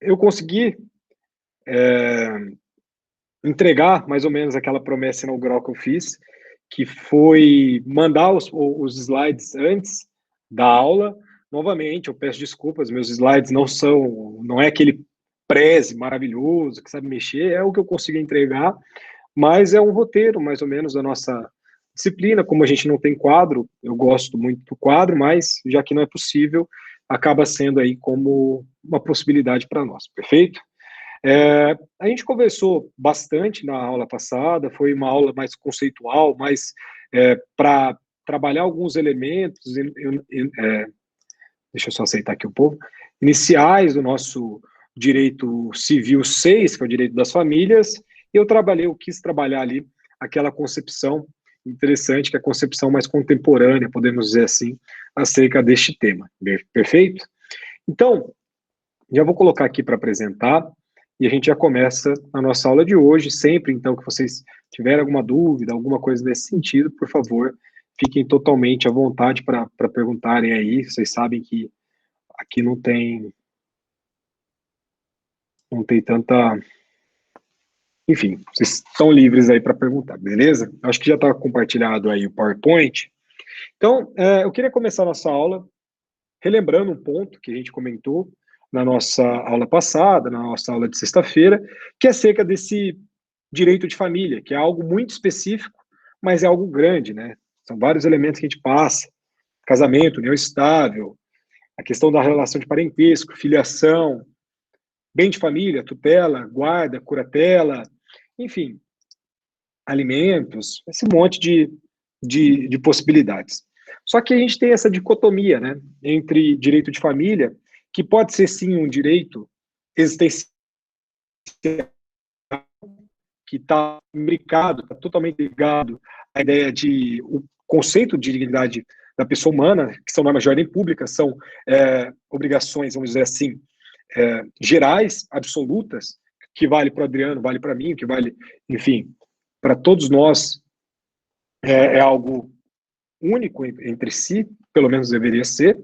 Eu consegui entregar mais ou menos aquela promessa inaugural que eu fiz, que foi mandar os slides antes da aula. Novamente, eu peço desculpas, meus slides não é aquele preze maravilhoso, que sabe mexer, é o que eu consigo entregar, mas é um roteiro, mais ou menos, da nossa disciplina. Como a gente não tem quadro, eu gosto muito do quadro, mas já que não é possível, acaba sendo aí como uma possibilidade para nós, perfeito? A gente conversou bastante na aula passada, foi uma aula mais conceitual, mais para trabalhar alguns elementos, deixa eu só aceitar aqui um pouco, iniciais do nosso direito civil 6, que é o direito das famílias, e eu quis trabalhar ali aquela concepção interessante, que é a concepção mais contemporânea, podemos dizer assim, acerca deste tema. Perfeito? Então, já vou colocar aqui para apresentar, e a gente já começa a nossa aula de hoje. Sempre, então, que vocês tiverem alguma dúvida, alguma coisa nesse sentido, por favor, fiquem totalmente à vontade para perguntarem aí. Vocês sabem que aqui não tem tanta... Enfim, vocês estão livres aí para perguntar, beleza? Acho que já está compartilhado aí o PowerPoint. Então, eu queria começar a nossa aula relembrando um ponto que a gente comentou na nossa aula passada, na nossa aula de sexta-feira, que é acerca desse direito de família, que é algo muito específico, mas é algo grande, né? São vários elementos que a gente passa: casamento, união estável, a questão da relação de parentesco, filiação, bem de família, tutela, guarda, curatela, enfim, alimentos, esse monte de possibilidades. Só que a gente tem essa dicotomia, né, entre direito de família, que pode ser sim um direito existencial, que está imbricado, está totalmente ligado à ideia de o conceito de dignidade da pessoa humana, que são normas de ordem pública, são obrigações, vamos dizer assim, gerais, absolutas, que vale para o Adriano, vale para mim, que vale, enfim, para todos nós, é algo único entre si, pelo menos deveria ser.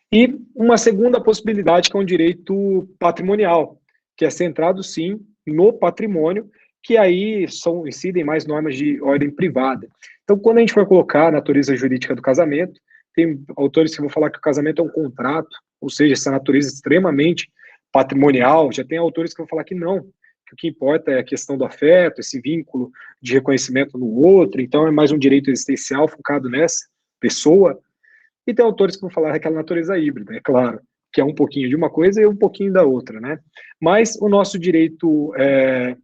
E uma segunda possibilidade, que é um direito patrimonial, que é centrado, sim, no patrimônio, que aí incidem mais normas de ordem privada. Então, quando a gente for colocar a natureza jurídica do casamento, tem autores que vão falar que o casamento é um contrato, ou seja, essa natureza extremamente patrimonial. Já tem autores que vão falar que não, que o que importa é a questão do afeto, esse vínculo de reconhecimento no outro, então é mais um direito existencial focado nessa pessoa. E tem autores que vão falar daquela natureza híbrida, é claro, que é um pouquinho de uma coisa e um pouquinho da outra, né? Mas o nosso direito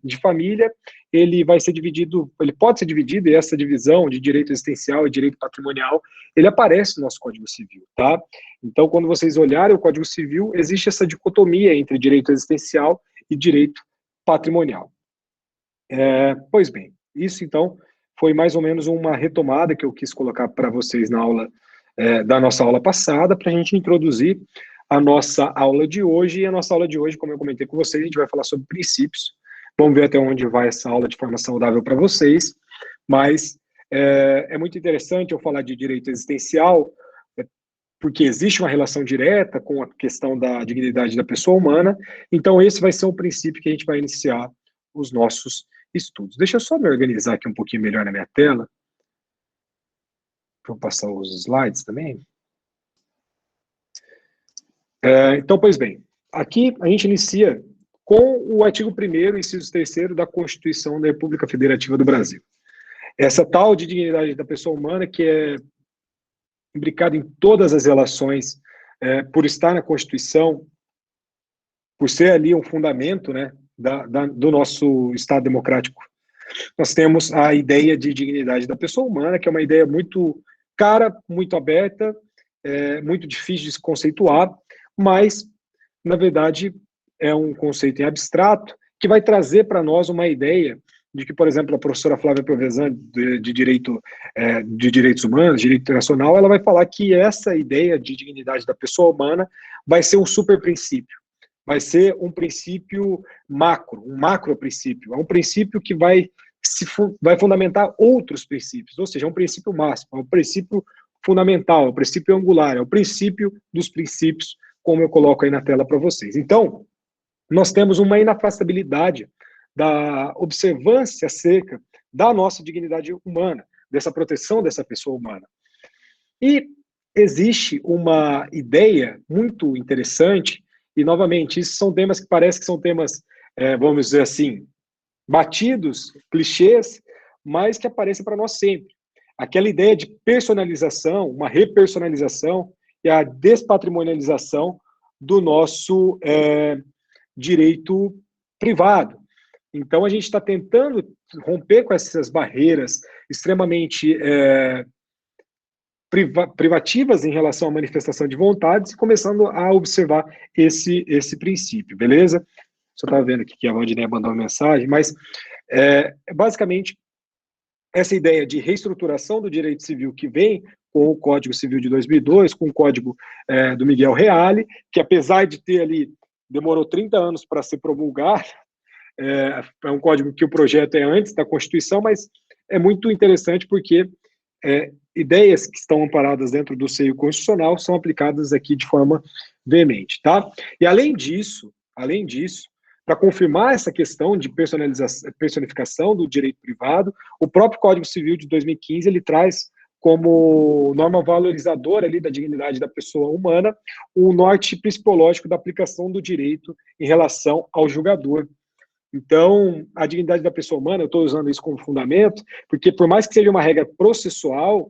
de família, ele vai ser dividido, ele pode ser dividido, e essa divisão de direito existencial e direito patrimonial, ele aparece no nosso Código Civil, tá? Então, quando vocês olharem o Código Civil, existe essa dicotomia entre direito existencial e direito patrimonial. Pois bem, isso então foi mais ou menos uma retomada que eu quis colocar para vocês na aula da nossa aula passada, para a gente introduzir a nossa aula de hoje. E a nossa aula de hoje, como eu comentei com vocês, a gente vai falar sobre princípios. Vamos ver até onde vai essa aula de forma saudável para vocês, mas é muito interessante eu falar de direito existencial, porque existe uma relação direta com a questão da dignidade da pessoa humana. Então esse vai ser um princípio que a gente vai iniciar os nossos estudos. Deixa eu só me organizar aqui um pouquinho melhor na minha tela. Vou passar os slides também. Então, pois bem, aqui a gente inicia com o artigo 1º, inciso 3º da Constituição da República Federativa do Brasil. Essa tal de dignidade da pessoa humana, que é imbricada em todas as relações, por estar na Constituição, por ser ali um fundamento, né, do nosso Estado democrático. Nós temos a ideia de dignidade da pessoa humana, que é uma ideia muito cara, muito aberta, muito difícil de se conceituar, mas, na verdade, é um conceito em abstrato que vai trazer para nós uma ideia de que, por exemplo, a professora Flávia Provezan, de Direitos Humanos, Direito Internacional, ela vai falar que essa ideia de dignidade da pessoa humana vai ser um super princípio, vai ser um princípio macro, um macro princípio, é um princípio que vai fundamentar outros princípios, ou seja, é um princípio máximo, é um princípio fundamental, é um princípio angular, é o princípio dos princípios, como eu coloco aí na tela para vocês. Então, nós temos uma inafastabilidade da observância acerca da nossa dignidade humana, dessa proteção dessa pessoa humana. E existe uma ideia muito interessante, e novamente, isso são temas que parecem que são temas, vamos dizer assim, batidos, clichês, mas que aparecem para nós sempre. Aquela ideia de personalização, uma repersonalização e a despatrimonialização do nosso direito privado. Então, a gente está tentando romper com essas barreiras extremamente privativas em relação à manifestação de vontades e começando a observar esse princípio, beleza? Só estava vendo aqui que a Valdinei mandou uma mensagem, mas basicamente essa ideia de reestruturação do direito civil que vem com o Código Civil de 2002, com o Código do Miguel Reale, que apesar de ter ali, demorou 30 anos para ser promulgado, é um código que o projeto é antes da Constituição, mas é muito interessante porque ideias que estão amparadas dentro do seio constitucional são aplicadas aqui de forma veemente, tá? E além disso, para confirmar essa questão de personificação do direito privado, o próprio Código Civil de 2015, ele traz como norma valorizadora ali da dignidade da pessoa humana o norte principiológico da aplicação do direito em relação ao julgador. Então, a dignidade da pessoa humana, eu estou usando isso como fundamento, porque por mais que seja uma regra processual,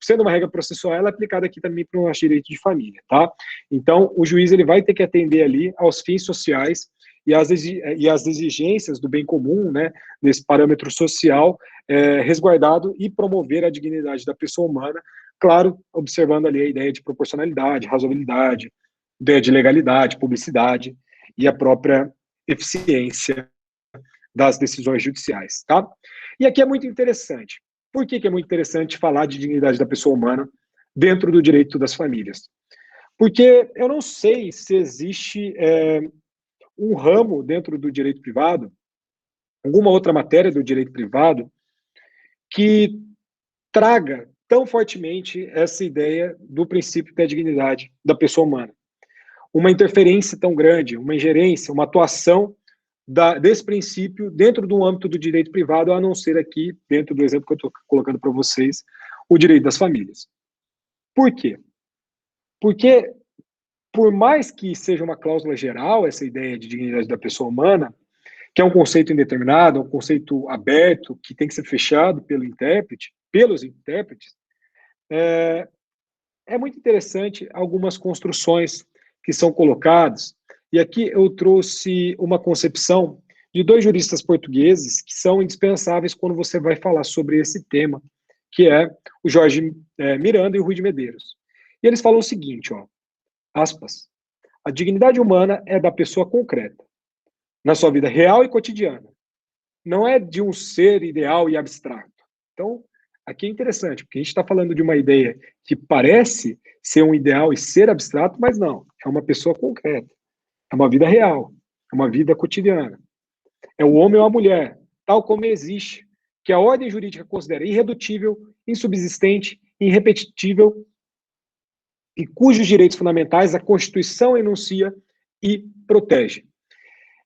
sendo uma regra processual, ela é aplicada aqui também para o nosso direito de família, tá? Então, o juiz ele vai ter que atender ali aos fins sociais e às exigências do bem comum, né, nesse parâmetro social, resguardado e promover a dignidade da pessoa humana, claro, observando ali a ideia de proporcionalidade, razoabilidade, ideia de legalidade, publicidade e a própria eficiência das decisões judiciais, tá? E aqui é muito interessante. Por que é muito interessante falar de dignidade da pessoa humana dentro do direito das famílias? Porque eu não sei se existe um ramo dentro do direito privado, alguma outra matéria do direito privado, que traga tão fortemente essa ideia do princípio da dignidade da pessoa humana. Uma interferência tão grande, uma ingerência, uma atuação desse princípio dentro do âmbito do direito privado, a não ser aqui, dentro do exemplo que eu estou colocando para vocês, o direito das famílias. Por quê? Porque, por mais que seja uma cláusula geral, essa ideia de dignidade da pessoa humana, que é um conceito indeterminado, um conceito aberto, que tem que ser fechado pelos intérpretes, é muito interessante algumas construções que são colocadas, e aqui eu trouxe uma concepção de dois juristas portugueses que são indispensáveis quando você vai falar sobre esse tema, que é o Jorge Miranda e o Rui de Medeiros. E eles falam o seguinte, ó, aspas, a dignidade humana é da pessoa concreta, na sua vida real e cotidiana, não é de um ser ideal e abstrato. Então, aqui é interessante, porque a gente está falando de uma ideia que parece ser um ideal e ser abstrato, mas não, é uma pessoa concreta, é uma vida real, é uma vida cotidiana. É o homem ou a mulher, tal como existe, que a ordem jurídica considera irredutível, insubsistente, irrepetível e cujos direitos fundamentais a Constituição enuncia e protege.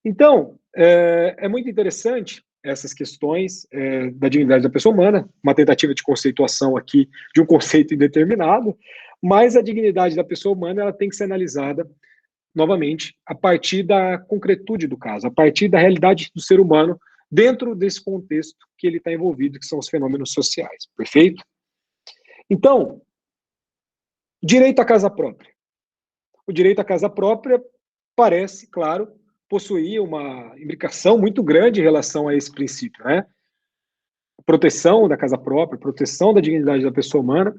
Então, é muito interessante essas questões da dignidade da pessoa humana, uma tentativa de conceituação aqui de um conceito indeterminado, mas a dignidade da pessoa humana ela tem que ser analisada, novamente, a partir da concretude do caso, a partir da realidade do ser humano, dentro desse contexto que ele está envolvido, que são os fenômenos sociais, perfeito? Então, direito à casa própria. O direito à casa própria parece, claro, possuir uma imbricação muito grande em relação a esse princípio, né? Proteção da casa própria, proteção da dignidade da pessoa humana,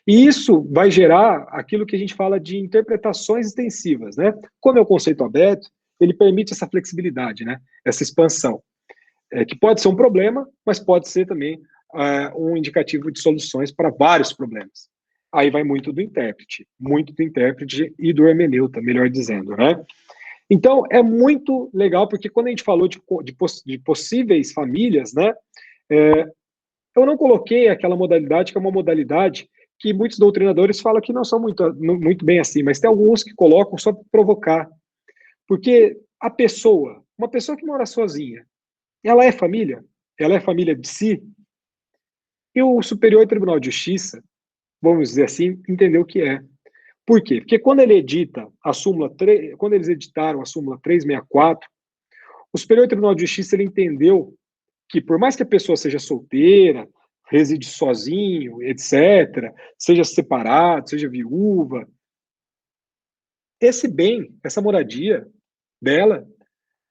e isso vai gerar aquilo que a gente fala de interpretações extensivas, né? Como é o conceito aberto, ele permite essa flexibilidade, né? Essa expansão, que pode ser um problema, mas pode ser também um indicativo de soluções para vários problemas. Aí vai muito do intérprete e do hermeneuta, melhor dizendo, né? Então, é muito legal, porque quando a gente falou de possíveis famílias, né, eu não coloquei aquela modalidade, que é uma modalidade que muitos doutrinadores falam que não são muito bem assim, mas tem alguns que colocam só para provocar. Porque uma pessoa que mora sozinha, ela é família? Ela é família de si? E o Superior Tribunal de Justiça, vamos dizer assim, entendeu que é. Por quê? Porque quando ele edita a súmula 3, quando eles editaram a súmula 364, o Superior Tribunal de Justiça ele entendeu que por mais que a pessoa seja solteira, reside sozinho, etc., seja separado, seja viúva, esse bem, essa moradia dela,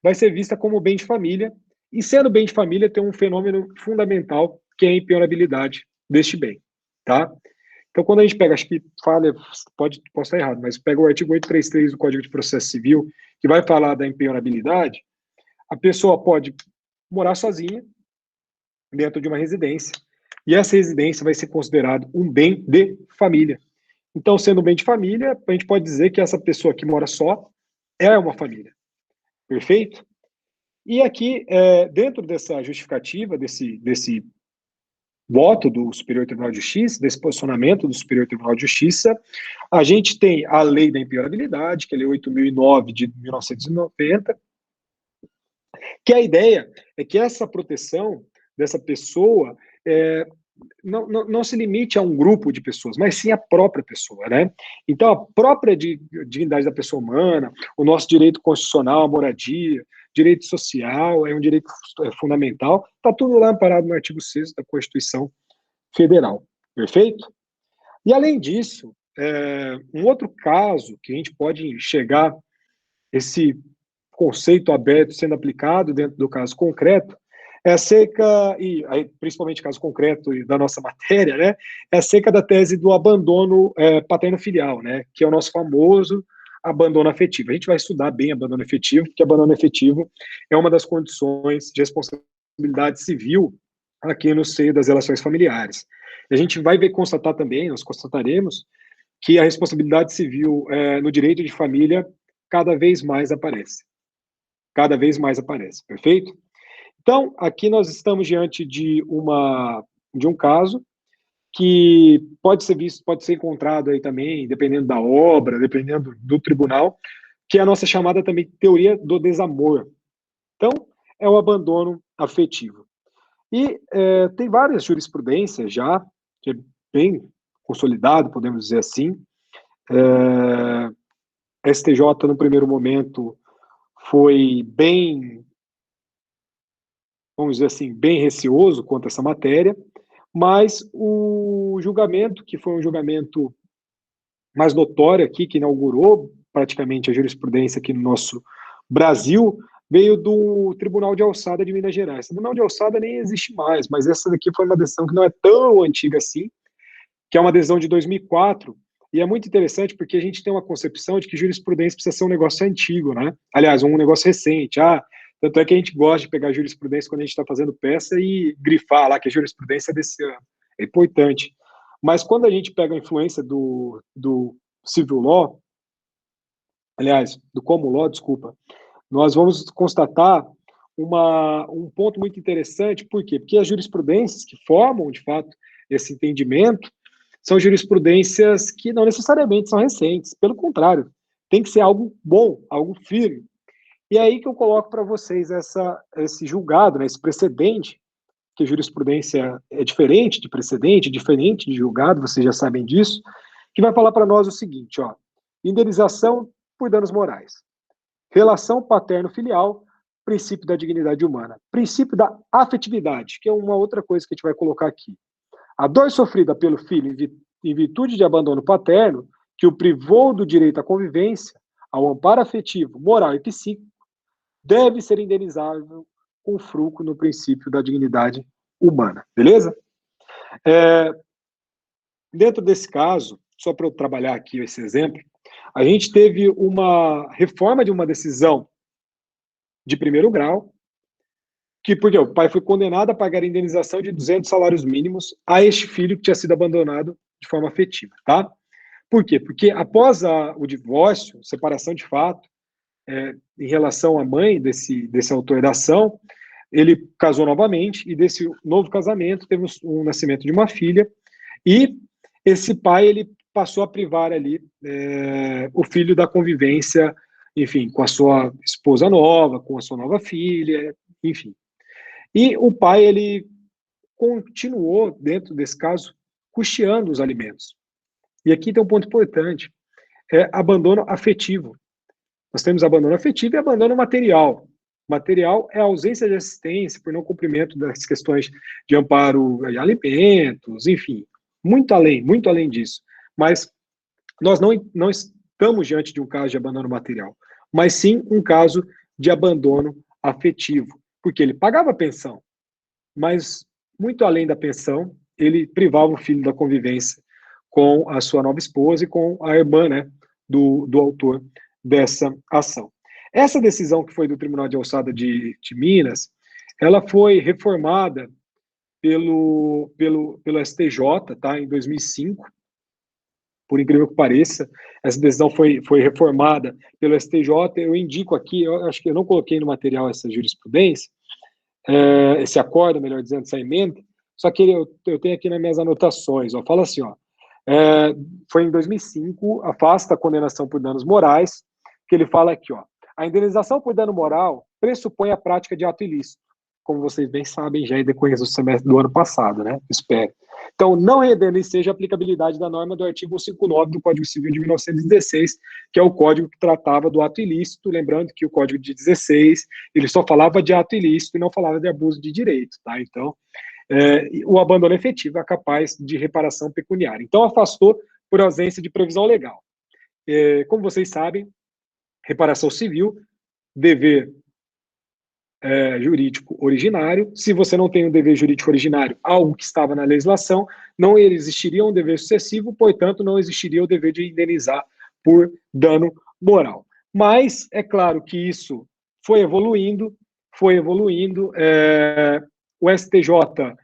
vai ser vista como bem de família, e sendo bem de família tem um fenômeno fundamental, que é a impenhorabilidade deste bem, tá? Então, quando a gente pega, acho que posso estar errado, mas pega o artigo 833 do Código de Processo Civil, que vai falar da impenhorabilidade, a pessoa pode morar sozinha dentro de uma residência, e essa residência vai ser considerada um bem de família. Então, sendo um bem de família, a gente pode dizer que essa pessoa que mora só é uma família. Perfeito? E aqui, dentro dessa justificativa, desse voto do Superior Tribunal de Justiça, desse posicionamento do Superior Tribunal de Justiça, a gente tem a lei da impenhorabilidade, que é a lei 8.009 de 1990, que a ideia é que essa proteção dessa pessoa não se limite a um grupo de pessoas, mas sim a própria pessoa, né? Então, a própria dignidade da pessoa humana, o nosso direito constitucional à moradia, direito social, é um direito fundamental, está tudo lá amparado no artigo 6º da Constituição Federal, perfeito? E, além disso, um outro caso que a gente pode enxergar esse conceito aberto sendo aplicado dentro do caso concreto, é acerca, e principalmente caso concreto da nossa matéria, né, é acerca da tese do abandono paterno-filial, né, que é o nosso famoso abandono afetivo. A gente vai estudar bem abandono afetivo, porque abandono afetivo é uma das condições de responsabilidade civil aqui no seio das relações familiares. E a gente vai constatar também, nós constataremos, que a responsabilidade civil no direito de família cada vez mais aparece. Cada vez mais aparece, perfeito? Então, aqui nós estamos diante de um caso que pode ser visto, pode ser encontrado aí também, dependendo da obra, dependendo do tribunal, que é a nossa chamada também teoria do desamor. Então, é o abandono afetivo. E tem várias jurisprudências já, que é bem consolidado, podemos dizer assim. STJ, no primeiro momento, foi bem, vamos dizer assim, bem receoso quanto a essa matéria, mas o julgamento, que foi um julgamento mais notório aqui, que inaugurou praticamente a jurisprudência aqui no nosso Brasil, veio do Tribunal de Alçada de Minas Gerais. O Tribunal de Alçada nem existe mais, mas essa daqui foi uma decisão que não é tão antiga assim, que é uma decisão de 2004, e é muito interessante porque a gente tem uma concepção de que jurisprudência precisa ser um negócio antigo, né? Aliás, um negócio recente. Tanto é que a gente gosta de pegar jurisprudência quando a gente está fazendo peça e grifar lá que a jurisprudência é desse ano. É importante. Mas quando a gente pega a influência do civil law, aliás, do common law, desculpa, nós vamos constatar um ponto muito interessante. Por quê? Porque as jurisprudências que formam, de fato, esse entendimento são jurisprudências que não necessariamente são recentes. Pelo contrário, tem que ser algo bom, algo firme. E é aí que eu coloco para vocês esse julgado, né, esse precedente, que jurisprudência é diferente de precedente, diferente de julgado, vocês já sabem disso, que vai falar para nós o seguinte, ó, indenização por danos morais, relação paterno-filial, princípio da dignidade humana, princípio da afetividade, que é uma outra coisa que a gente vai colocar aqui. A dor sofrida pelo filho em virtude de abandono paterno, que o privou do direito à convivência, ao amparo afetivo, moral e psíquico, deve ser indenizável com fruto no princípio da dignidade humana, beleza? Dentro desse caso, só para eu trabalhar aqui esse exemplo, a gente teve uma reforma de uma decisão de primeiro grau, porque o pai foi condenado a pagar a indenização de 200 salários mínimos a este filho que tinha sido abandonado de forma afetiva, tá? Por quê? Porque após o divórcio, separação de fato, em relação à mãe desse autor da ação, ele casou novamente, e desse novo casamento teve o nascimento de uma filha, e esse pai, ele passou a privar ali o filho da convivência, enfim, com a sua esposa nova, com a sua nova filha, enfim. E o pai, ele continuou, dentro desse caso, custeando os alimentos. E aqui tem um ponto importante, abandono afetivo. Nós temos abandono afetivo e abandono material. Material é a ausência de assistência por não cumprimento das questões de amparo de alimentos, enfim, muito além disso. Mas nós não estamos diante de um caso de abandono material, mas sim um caso de abandono afetivo, porque ele pagava pensão, mas muito além da pensão, ele privava o filho da convivência com a sua nova esposa e com a irmã, né, do autor dessa ação. Essa decisão que foi do Tribunal de Alçada de Minas, ela foi reformada pelo STJ, tá, em 2005, por incrível que pareça. Essa decisão foi reformada pelo STJ. Eu indico aqui, eu acho que eu não coloquei no material essa jurisprudência, esse acordo, melhor dizendo, essa emenda, só que eu tenho aqui nas minhas anotações, ó, fala assim, ó, foi em 2005, afasta a condenação por danos morais, que ele fala aqui, ó, a indenização por dano moral pressupõe a prática de ato ilícito, como vocês bem sabem, já em decorrência do semestre do ano passado, né, espero. Então, não rendendo seja a aplicabilidade da norma do artigo 159 do Código Civil de 1916, que é o código que tratava do ato ilícito, lembrando que o Código de 16, ele só falava de ato ilícito e não falava de abuso de direito, tá? Então, o abandono efetivo é capaz de reparação pecuniária. Então, afastou por ausência de previsão legal. Como vocês sabem, reparação civil, dever jurídico originário. Se você não tem um dever jurídico originário, algo que estava na legislação, não existiria um dever sucessivo, portanto, não existiria o dever de indenizar por dano moral. Mas é claro que isso foi evoluindo, o STJ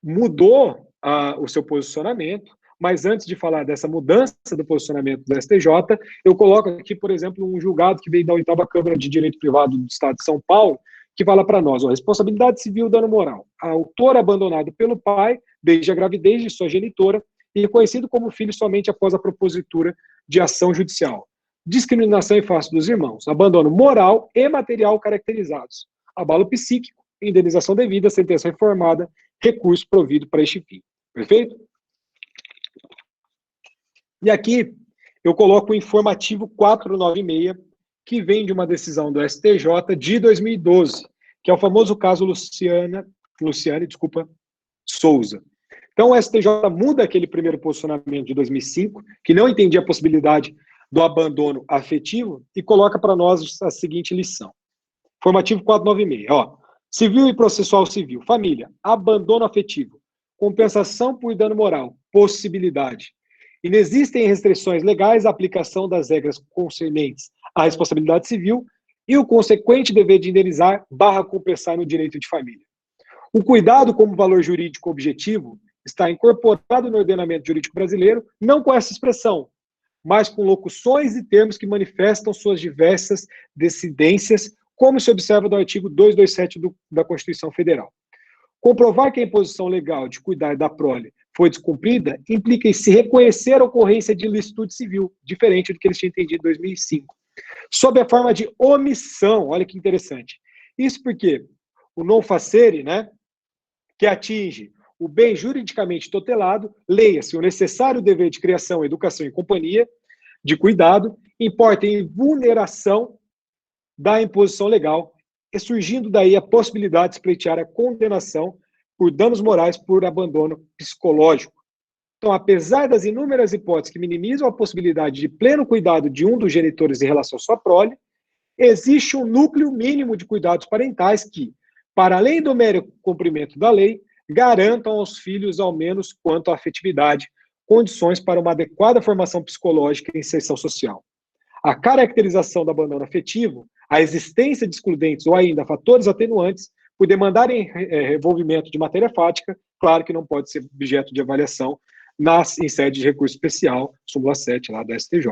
mudou o seu posicionamento, mas antes de falar dessa mudança do posicionamento do STJ, eu coloco aqui, por exemplo, um julgado que veio da 8ª Câmara de Direito Privado do Estado de São Paulo, que fala para nós, ó, responsabilidade civil, dano moral. A autor abandonado pelo pai, desde a gravidez de sua genitora, e reconhecido como filho somente após a propositura de ação judicial. Discriminação em face dos irmãos. Abandono moral e material caracterizados. Abalo psíquico, indenização devida, sentença informada, recurso provido para este fim. Perfeito? E aqui eu coloco o informativo 496, que vem de uma decisão do STJ de 2012, que é o famoso caso Luciane Souza. Então, o STJ muda aquele primeiro posicionamento de 2005, que não entendia a possibilidade do abandono afetivo, e coloca para nós a seguinte lição. Informativo 496, ó. Civil e processual civil. Família, abandono afetivo. Compensação por dano moral. Possibilidade. Inexistem restrições legais à aplicação das regras concernentes à responsabilidade civil e o consequente dever de indenizar / compensar no direito de família. O cuidado como valor jurídico objetivo está incorporado no ordenamento jurídico brasileiro, não com essa expressão, mas com locuções e termos que manifestam suas diversas decidências, como se observa do artigo 227 da Constituição Federal. Comprovar que a imposição legal de cuidar da prole foi descumprida implica em se reconhecer a ocorrência de ilicitude civil, diferente do que eles tinham entendido em 2005, sob a forma de omissão. Olha que interessante. Isso porque o non facere, né, que atinge o bem juridicamente tutelado, leia-se o necessário dever de criação, educação e companhia, de cuidado, importa em vulneração da imposição legal, e surgindo daí a possibilidade de pleitear a condenação por danos morais por abandono psicológico. Então, apesar das inúmeras hipóteses que minimizam a possibilidade de pleno cuidado de um dos genitores em relação à sua prole, existe um núcleo mínimo de cuidados parentais que, para além do mero cumprimento da lei, garantam aos filhos, ao menos quanto à afetividade, condições para uma adequada formação psicológica e inserção social. A caracterização do abandono afetivo, a existência de excludentes ou ainda fatores atenuantes, por demandarem revolvimento de matéria fática, claro que não pode ser objeto de avaliação em sede de recurso especial, súmula 7 lá do STJ.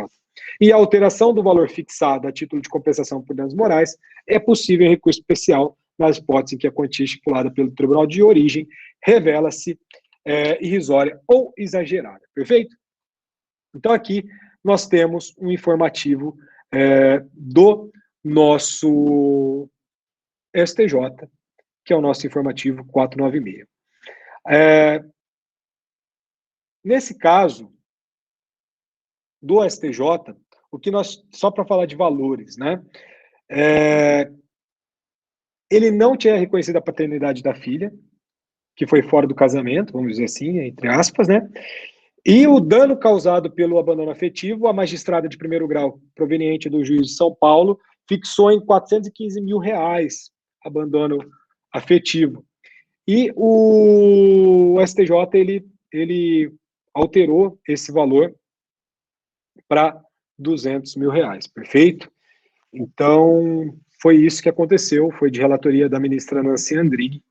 E a alteração do valor fixado a título de compensação por danos morais é possível em recurso especial nas hipóteses em que a quantia estipulada pelo tribunal de origem revela-se irrisória ou exagerada, perfeito? Então, aqui nós temos um informativo do nosso STJ, que é o nosso informativo 496. Nesse caso, do STJ, o que nós, só para falar de valores, né? Ele não tinha reconhecido a paternidade da filha, que foi fora do casamento, vamos dizer assim, entre aspas, né? E o dano causado pelo abandono afetivo, a magistrada de primeiro grau, proveniente do juiz de São Paulo, fixou em R$415 mil abandono afetivo. E o STJ, ele alterou esse valor para R$200 mil, perfeito? Então, foi isso que aconteceu, foi de relatoria da ministra Nancy Andrighi,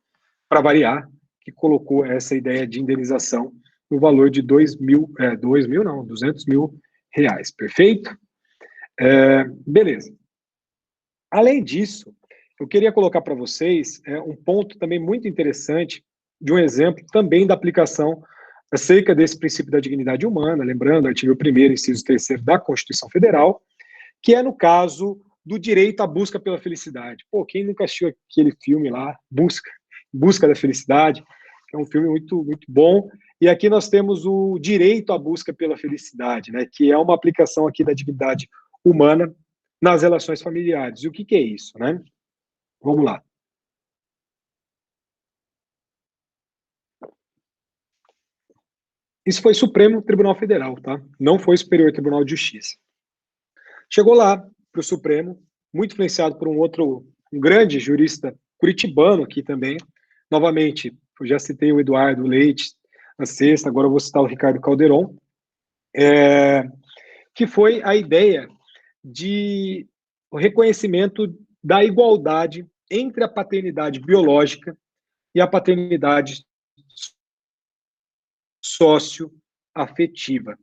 para variar, que colocou essa ideia de indenização no valor de R$200 mil, perfeito? Beleza. Além disso, eu queria colocar para vocês um ponto também muito interessante de um exemplo também da aplicação acerca desse princípio da dignidade humana, lembrando, artigo 1º, inciso 3º da Constituição Federal, que é no caso do direito à busca pela felicidade. Pô, quem nunca assistiu aquele filme lá, Busca da Felicidade, que é um filme muito, muito bom, e aqui nós temos o direito à busca pela felicidade, né, que é uma aplicação aqui da dignidade humana nas relações familiares. E o que é isso, né? Vamos lá. Isso foi Supremo Tribunal Federal, tá? Não foi Superior Tribunal de Justiça. Chegou lá para o Supremo, muito influenciado por um grande jurista curitibano aqui também. Novamente, eu já citei o Eduardo Leite na sexta, agora eu vou citar o Ricardo Calderon, que foi a ideia de o reconhecimento da igualdade entre a paternidade biológica e a paternidade socioafetiva.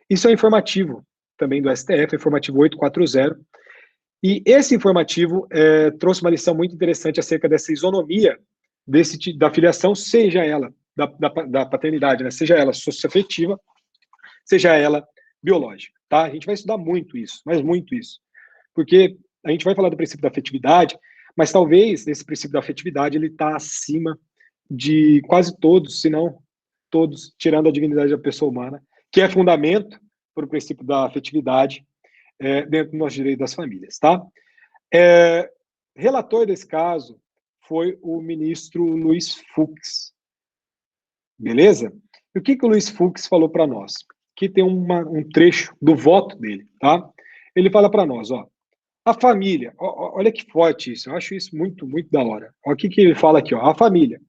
Isso é informativo também do STF, informativo 840, e esse informativo trouxe uma lição muito interessante acerca dessa isonomia da filiação, seja ela da paternidade, né? Seja ela socioafetiva, seja ela biológica, tá? A gente vai estudar muito isso, mas muito isso, porque a gente vai falar do princípio da afetividade, mas talvez esse princípio da afetividade ele está acima de quase todos, se não todos, tirando a dignidade da pessoa humana, que é fundamento para o princípio da afetividade dentro do nosso direito das famílias, tá? Relator desse caso foi o ministro Luiz Fux, beleza? E o que o Luiz Fux falou para nós? Aqui tem um trecho do voto dele, tá? Ele fala para nós, ó, a família, olha que forte isso, eu acho isso muito, muito da hora. Olha o que ele fala aqui, ó, a família,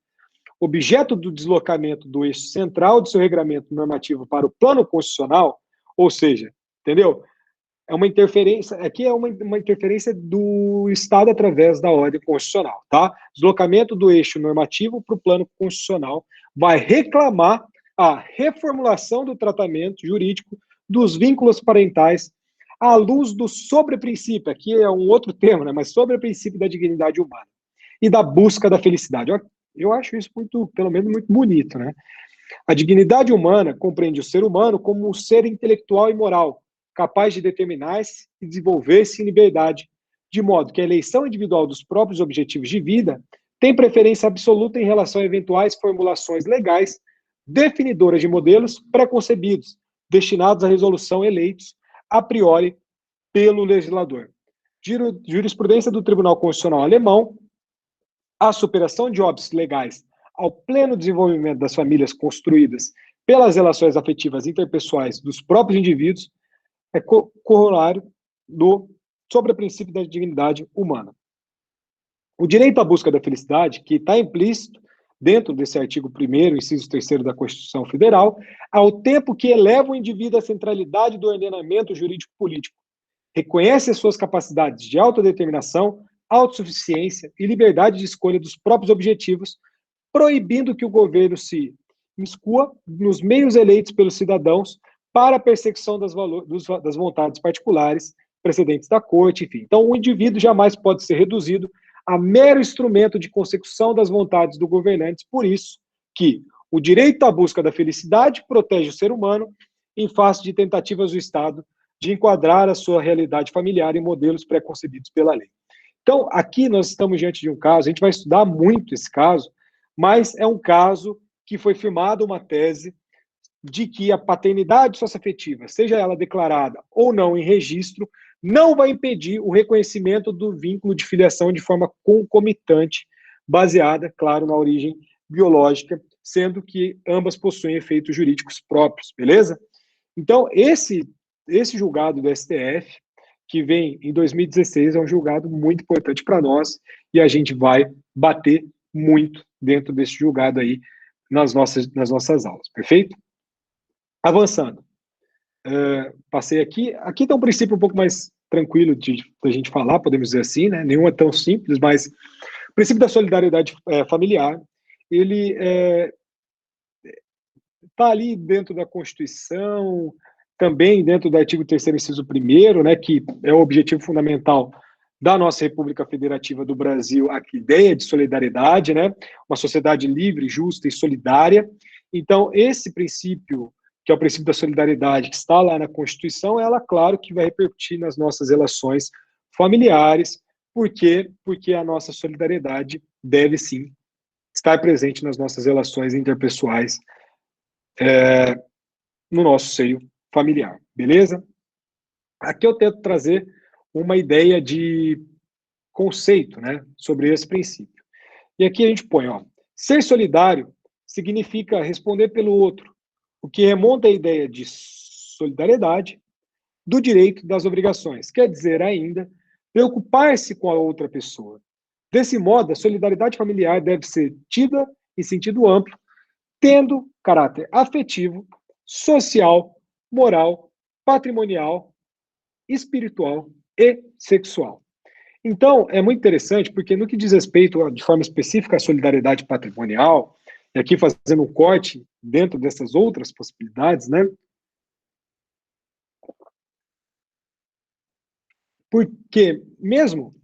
objeto do deslocamento do eixo central de seu regramento normativo para o plano constitucional, ou seja, entendeu? É uma interferência, aqui é uma interferência do Estado através da ordem constitucional, tá? Deslocamento do eixo normativo para o plano constitucional vai reclamar a reformulação do tratamento jurídico dos vínculos parentais à luz do sobreprincípio, aqui é um outro termo, né, mas sobreprincípio da dignidade humana e da busca da felicidade. Eu acho isso muito, pelo menos, muito bonito, né? A dignidade humana compreende o ser humano como um ser intelectual e moral, capaz de determinar-se e desenvolver-se em liberdade, de modo que a eleição individual dos próprios objetivos de vida tem preferência absoluta em relação a eventuais formulações legais definidoras de modelos pré-concebidos, destinados à resolução eleitos a priori pelo legislador. Jurisprudência do Tribunal Constitucional Alemão, a superação de óbitos legais ao pleno desenvolvimento das famílias construídas pelas relações afetivas interpessoais dos próprios indivíduos é corolário sobre o princípio da dignidade humana. O direito à busca da felicidade, que está implícito dentro desse artigo 1º, inciso 3º da Constituição Federal, ao tempo que eleva o indivíduo à centralidade do ordenamento jurídico-político, reconhece as suas capacidades de autodeterminação, autossuficiência e liberdade de escolha dos próprios objetivos, proibindo que o governo se miscua nos meios eleitos pelos cidadãos para a perseguição das vontades particulares, precedentes da corte, enfim. Então, o indivíduo jamais pode ser reduzido a mero instrumento de consecução das vontades do governante, por isso que O direito à busca da felicidade protege o ser humano em face de tentativas do Estado de enquadrar a sua realidade familiar em modelos pré-concebidos pela lei. Então, aqui nós estamos diante de um caso, a gente vai estudar muito esse caso, mas é um caso que foi firmada uma tese de que a paternidade socioafetiva, seja ela declarada ou não em registro, não vai impedir o reconhecimento do vínculo de filiação de forma concomitante, baseada, claro, na origem biológica, sendo que ambas possuem efeitos jurídicos próprios, beleza? Então, esse julgado do STF, que vem em 2016, é um julgado muito importante para nós, e a gente vai bater muito dentro desse julgado aí nas nossas aulas, perfeito? Avançando. Passei aqui. Aqui está um princípio um pouco mais tranquilo de a gente falar, podemos dizer assim, né? Nenhum é tão simples, mas o princípio da solidariedade familiar, ele está ali dentro da Constituição, também dentro do artigo 3º, inciso 1º, né, que é o objetivo fundamental da nossa República Federativa do Brasil, a ideia de solidariedade, né, uma sociedade livre, justa e solidária. Então, esse princípio, que é o princípio da solidariedade, que está lá na Constituição, ela, claro, que vai repercutir nas nossas relações familiares. Por quê? Porque a nossa solidariedade deve, sim, estar presente nas nossas relações interpessoais, no nosso seio familiar, beleza? Aqui eu tento trazer uma ideia de conceito, né, sobre esse princípio. E aqui a gente põe, ó, ser solidário significa responder pelo outro, o que remonta à ideia de solidariedade, do direito, das obrigações. Quer dizer ainda, preocupar-se com a outra pessoa. Desse modo, a solidariedade familiar deve ser tida em sentido amplo, tendo caráter afetivo, social, moral, patrimonial, espiritual e sexual. Então, é muito interessante, porque no que diz respeito, de forma específica, à solidariedade patrimonial, e aqui fazendo um corte dentro dessas outras possibilidades, né? Porque, mesmo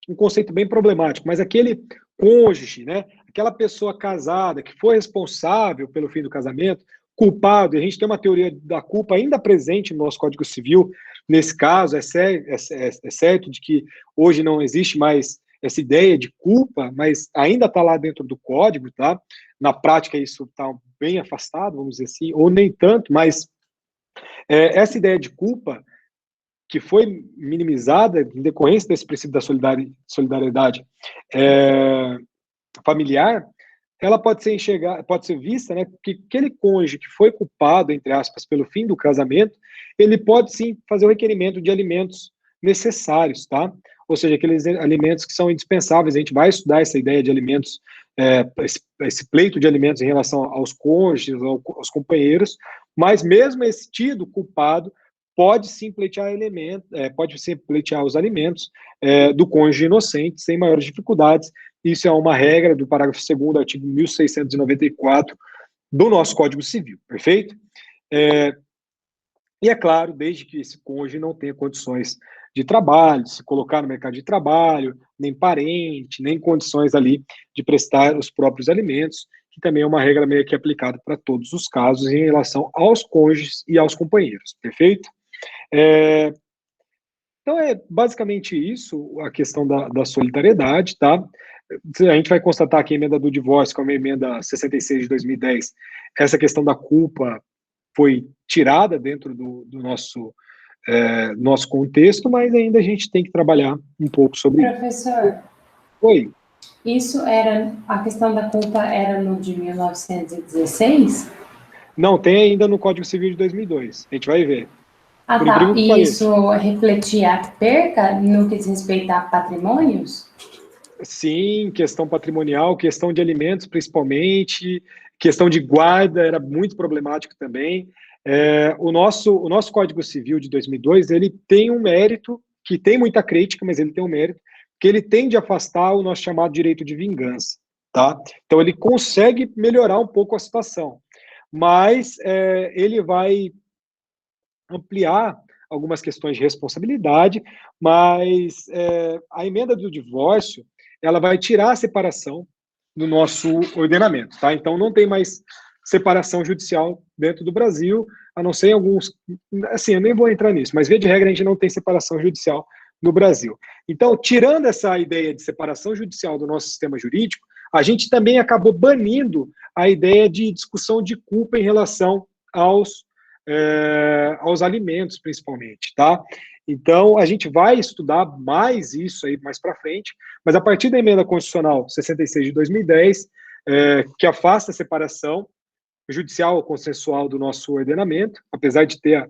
um conceito bem problemático, mas aquele cônjuge, né? Aquela pessoa casada que foi responsável pelo fim do casamento, culpado, e a gente tem uma teoria da culpa ainda presente no nosso Código Civil, nesse caso, é certo de que hoje não existe mais essa ideia de culpa, mas ainda está lá dentro do código, tá? Na prática isso está bem afastado, vamos dizer assim, ou nem tanto, mas essa ideia de culpa que foi minimizada em decorrência desse princípio da solidariedade familiar, ela pode ser pode ser vista, né, que aquele cônjuge que foi culpado, entre aspas, pelo fim do casamento, ele pode sim fazer o requerimento de alimentos necessários, tá? Ou seja, aqueles alimentos que são indispensáveis. A gente vai estudar essa ideia de alimentos, esse pleito de alimentos em relação aos cônjuges, aos companheiros, mas mesmo esse tido culpado pode sim pleitear os alimentos do cônjuge inocente sem maiores dificuldades. Isso é uma regra do parágrafo 2º do artigo 1694 do nosso Código Civil, perfeito? E é claro, desde que esse cônjuge não tenha condições de trabalho, de se colocar no mercado de trabalho, nem parente, nem condições ali de prestar os próprios alimentos, que também é uma regra meio que aplicada para todos os casos em relação aos cônjuges e aos companheiros, perfeito? Então é basicamente isso, a questão da solidariedade, tá? A gente vai constatar que a emenda do divórcio, como a emenda 66 de 2010, essa questão da culpa foi tirada dentro do nosso contexto, mas ainda a gente tem que trabalhar um pouco sobre isso. Professor, Oi. A questão da culpa era no de 1916? Não, tem ainda no Código Civil de 2002, a gente vai ver. Ah, Por tá. incrível que E pareça. isso refletia a perca no que diz respeito a patrimônios? Sim, questão patrimonial, questão de alimentos principalmente, questão de guarda era muito problemático também. O nosso Código Civil de 2002, ele tem um mérito, que tem muita crítica, mas ele tem um mérito, que ele tende a afastar o nosso chamado direito de vingança, tá? Então ele consegue melhorar um pouco a situação, mas ele vai ampliar algumas questões de responsabilidade, mas a emenda do divórcio, ela vai tirar a separação no nosso ordenamento, tá? Então, não tem mais separação judicial dentro do Brasil, a não ser em alguns... Assim, eu nem vou entrar nisso, mas, via de regra, a gente não tem separação judicial no Brasil. Então, tirando essa ideia de separação judicial do nosso sistema jurídico, a gente também acabou banindo a ideia de discussão de culpa em relação aos alimentos, principalmente, tá? Então, a gente vai estudar mais isso aí mais para frente, mas a partir da emenda constitucional 66 de 2010, que afasta a separação judicial ou consensual do nosso ordenamento, apesar de ter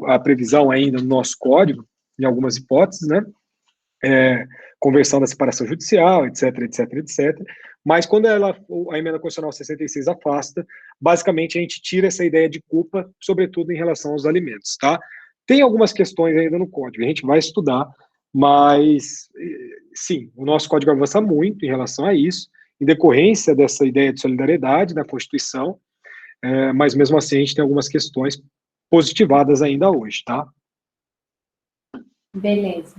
a previsão ainda no nosso código, em algumas hipóteses, né? Conversão da separação judicial, etc, etc, etc. Mas quando a emenda constitucional 66 afasta, basicamente a gente tira essa ideia de culpa, sobretudo em relação aos alimentos, tá? Tem algumas questões ainda no código, a gente vai estudar, mas, sim, o nosso código avança muito em relação a isso, em decorrência dessa ideia de solidariedade da Constituição, mas mesmo assim a gente tem algumas questões positivadas ainda hoje, tá? Beleza.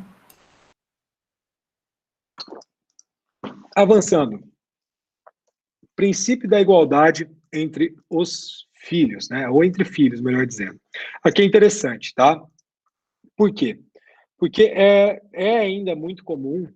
Avançando. Princípio da igualdade entre os filhos, né? Ou entre filhos, melhor dizendo. Aqui é interessante, tá? Por quê? Porque é ainda muito comum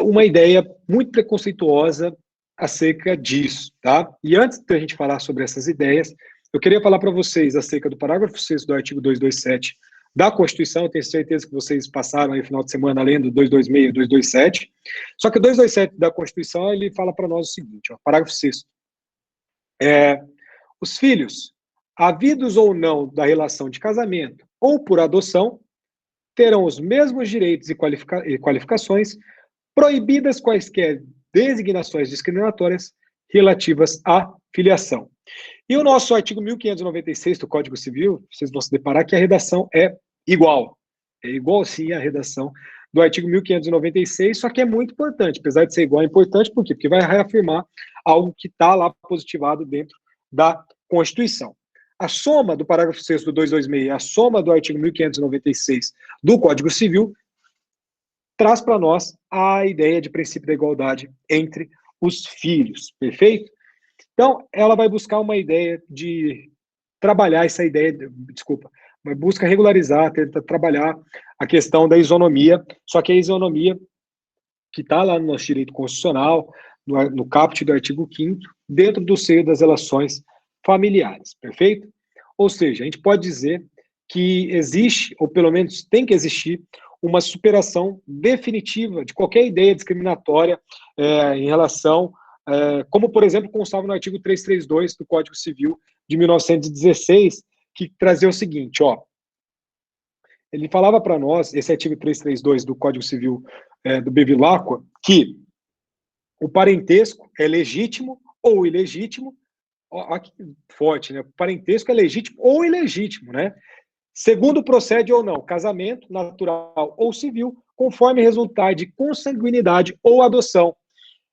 uma ideia muito preconceituosa acerca disso, tá? E antes da gente falar sobre essas ideias, eu queria falar para vocês acerca do parágrafo 6º do artigo 227 da Constituição. Eu tenho certeza que vocês passaram aí no final de semana lendo 226 e 227. Só que o 227 da Constituição, ele fala para nós o seguinte, ó, parágrafo 6º. Os filhos, havidos ou não da relação de casamento ou por adoção, terão os mesmos direitos e qualificações, proibidas quaisquer designações discriminatórias relativas à filiação. E o nosso artigo 1596 do Código Civil, vocês vão se deparar que a redação é igual. É igual, sim, a redação do artigo 1596, só que é muito importante. Apesar de ser igual, é importante por quê? Porque vai reafirmar algo que está lá positivado dentro da Constituição. A soma do parágrafo 6º do 226, a soma do artigo 1596 do Código Civil, traz para nós a ideia de princípio da igualdade entre os filhos, perfeito? Então, ela vai buscar uma ideia de trabalhar essa ideia, busca regularizar, tenta trabalhar a questão da isonomia, só que a isonomia que está lá no nosso direito constitucional, no caput do artigo 5º, dentro do seio das relações familiares, perfeito? Ou seja, a gente pode dizer que existe, ou pelo menos tem que existir, uma superação definitiva de qualquer ideia discriminatória em relação, como, por exemplo, constava no artigo 332 do Código Civil de 1916, que trazia o seguinte, ó, ele falava para nós, esse artigo 332 do Código Civil do Bevilacqua, que o parentesco é legítimo ou ilegítimo, ó, que forte, né? O parentesco é legítimo ou ilegítimo, né? Segundo procede ou não, casamento natural ou civil, conforme resultar de consanguinidade ou adoção.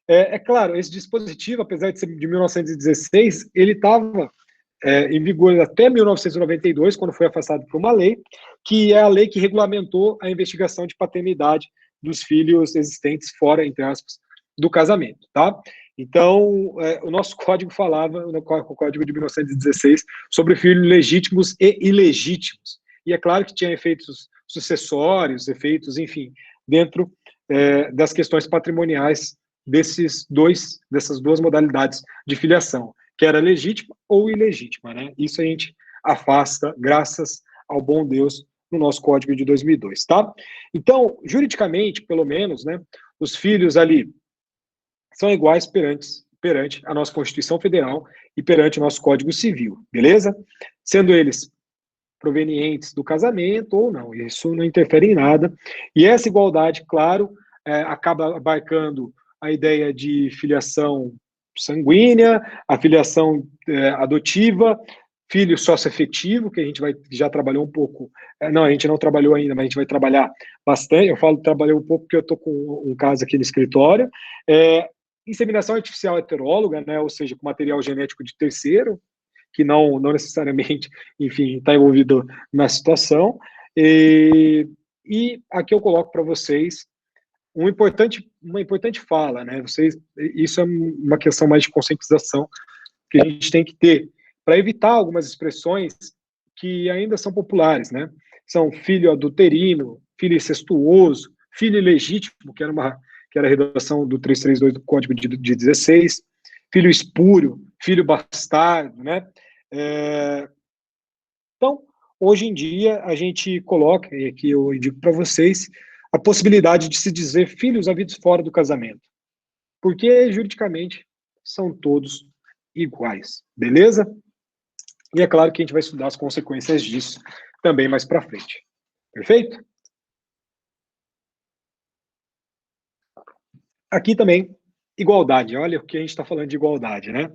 É claro, esse dispositivo, apesar de ser de 1916, ele estava em vigor até 1992, quando foi afastado por uma lei, que é a lei que regulamentou a investigação de paternidade dos filhos existentes fora, entre aspas, do casamento, tá? Então, o nosso código falava, no código de 1916, sobre filhos legítimos e ilegítimos. E é claro que tinha efeitos sucessórios, efeitos, enfim, dentro das questões patrimoniais dessas duas modalidades de filiação, que era legítima ou ilegítima, né? Isso a gente afasta, graças ao bom Deus, no nosso código de 2002, tá? Então, juridicamente, pelo menos, né, os filhos ali são iguais perante a nossa Constituição Federal e perante o nosso Código Civil, beleza? Sendo eles provenientes do casamento ou não, isso não interfere em nada. E essa igualdade, claro, acaba abarcando a ideia de filiação sanguínea, a filiação adotiva, filho sócio-afetivo, que a gente já trabalhou um pouco, não, a gente não trabalhou ainda, mas a gente vai trabalhar bastante. Eu falo trabalhei um pouco porque eu estou com um caso aqui no escritório. Inseminação artificial heteróloga, né, ou seja, com material genético de terceiro, que não necessariamente, enfim, está envolvido na situação. E aqui eu coloco para vocês uma importante fala, né? Isso é uma questão mais de conscientização que a gente tem que ter, para evitar algumas expressões que ainda são populares, né? São filho adulterino, filho incestuoso, filho ilegítimo, que era a redação do 332 do Código de 16, filho espúrio, filho bastardo, né? Então, hoje em dia, a gente coloca, e aqui eu indico para vocês, a possibilidade de se dizer filhos havidos fora do casamento, porque juridicamente são todos iguais, beleza? E é claro que a gente vai estudar as consequências disso também mais para frente. Perfeito? Aqui também, igualdade. Olha o que a gente está falando de igualdade, né?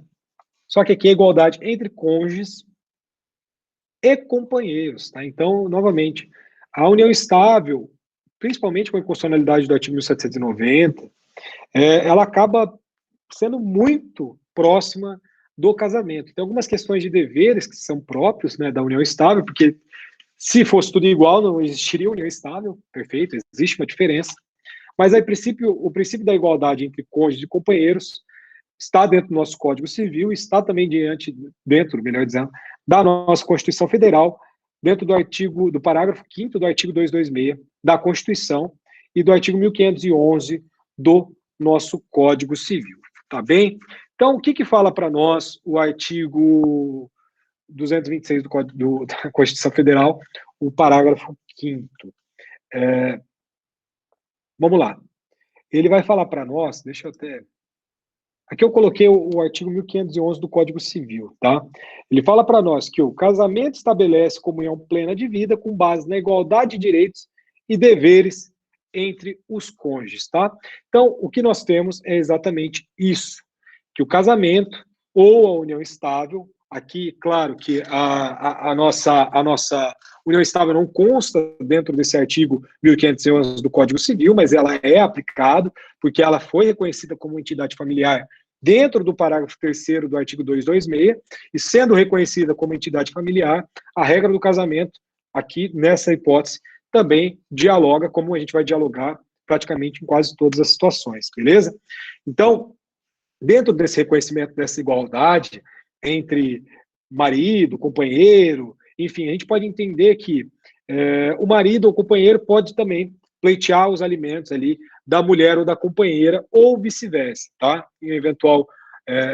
Só que aqui é igualdade entre cônjuges e companheiros, tá? Então, novamente, a união estável, principalmente com a inconstitucionalidade do artigo 1790, ela acaba sendo muito próxima do casamento. Tem algumas questões de deveres que são próprios, né, da união estável, porque se fosse tudo igual, não existiria união estável, perfeito, existe uma diferença. Mas aí, o princípio da igualdade entre cônjuges e companheiros está dentro do nosso Código Civil, está também dentro, melhor dizendo, da nossa Constituição Federal, dentro do parágrafo 5º do artigo 226 da Constituição e do artigo 1511 do nosso Código Civil, tá bem? Então, o que fala para nós o artigo 226 da Constituição Federal, o parágrafo 5º? Vamos lá. Ele vai falar para nós, deixa eu até... Aqui eu coloquei o artigo 1511 do Código Civil, tá? Ele fala para nós que o casamento estabelece comunhão plena de vida com base na igualdade de direitos e deveres entre os cônjuges, tá? Então, o que nós temos é exatamente isso, que o casamento ou a união estável, aqui, claro que a nossa união estável não consta dentro desse artigo 1511 do Código Civil, mas ela é aplicada, porque ela foi reconhecida como entidade familiar dentro do parágrafo 3º do artigo 226, e sendo reconhecida como entidade familiar, a regra do casamento, aqui, nessa hipótese, também dialoga, como a gente vai dialogar praticamente em quase todas as situações, beleza? Então, dentro desse reconhecimento dessa igualdade entre marido, companheiro, enfim, a gente pode entender que o marido ou companheiro pode também pleitear os alimentos ali da mulher ou da companheira, ou vice-versa, tá? Em eventual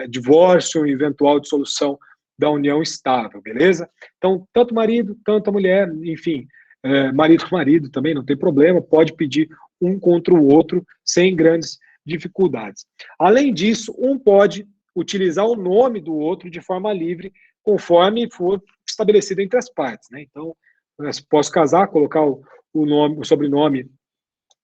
divórcio, em eventual dissolução da união estável, beleza? Então, tanto marido, tanto a mulher, enfim, marido também, não tem problema, pode pedir um contra o outro sem grandes dificuldades. Além disso, um pode utilizar o nome do outro de forma livre, conforme for estabelecido entre as partes, né? Então, eu posso casar, colocar o sobrenome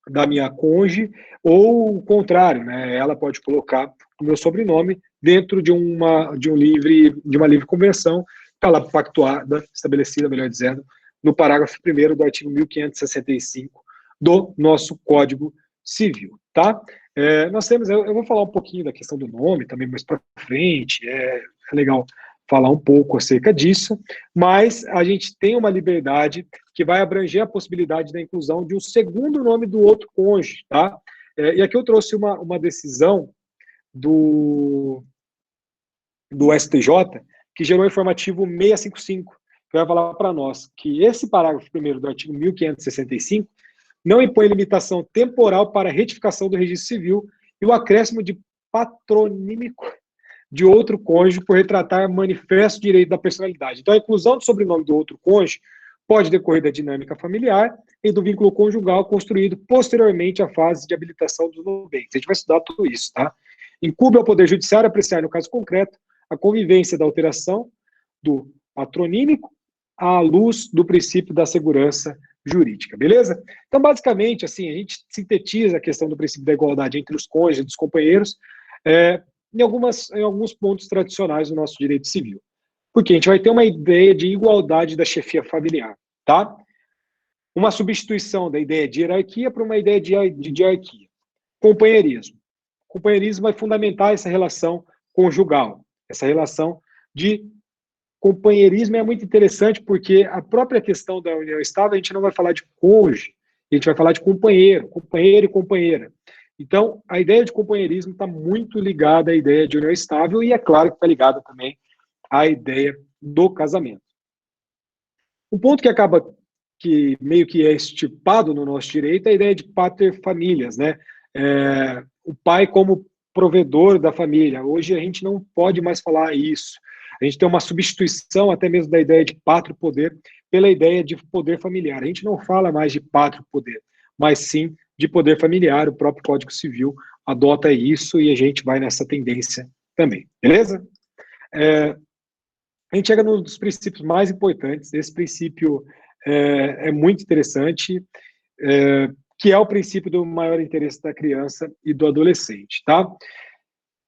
da minha cônjuge, ou o contrário, né? Ela pode colocar o meu sobrenome dentro de uma livre conversão, está lá pactuada, estabelecida, melhor dizendo, no parágrafo 1º do artigo 1565 do nosso Código Civil, tá? Nós temos, eu vou falar um pouquinho da questão do nome também mais para frente, é legal falar um pouco acerca disso, mas a gente tem uma liberdade que vai abranger a possibilidade da inclusão de um segundo nome do outro cônjuge, tá? E aqui eu trouxe uma decisão do STJ, que gerou o informativo 655, que vai falar para nós que esse parágrafo 1º do artigo 1565 não impõe limitação temporal para a retificação do registro civil e o acréscimo de patronímico de outro cônjuge por retratar manifesto direito da personalidade. Então, a inclusão do sobrenome do outro cônjuge pode decorrer da dinâmica familiar e do vínculo conjugal construído posteriormente à fase de habilitação dos bens. A gente vai estudar tudo isso, tá? Incumbe ao Poder Judiciário apreciar, no caso concreto, a convivência da alteração do patronímico à luz do princípio da segurança jurídica, beleza? Então, basicamente, assim, a gente sintetiza a questão do princípio da igualdade entre os cônjuges e dos companheiros em alguns pontos tradicionais do nosso direito civil. Porque a gente vai ter uma ideia de igualdade da chefia familiar, tá? Uma substituição da ideia de hierarquia para uma ideia de hierarquia. Companheirismo. Companheirismo vai fundamentar essa relação conjugal, essa relação de companheirismo é muito interessante porque a própria questão da união estável, a gente não vai falar de cônjuge, a gente vai falar de companheiro, companheiro e companheira. Então, a ideia de companheirismo está muito ligada à ideia de união estável e, é claro, que está ligada também à ideia do casamento. Um ponto que acaba que meio que é estipado no nosso direito é a ideia de pater-famílias, né? O pai como provedor da família. Hoje a gente não pode mais falar isso. A gente tem uma substituição até mesmo da ideia de pátrio-poder pela ideia de poder familiar. A gente não fala mais de pátrio-poder, mas sim de poder familiar. O próprio Código Civil adota isso e a gente vai nessa tendência também. Beleza? A gente chega num dos princípios mais importantes. Esse princípio é muito interessante, que é o princípio do maior interesse da criança e do adolescente, tá?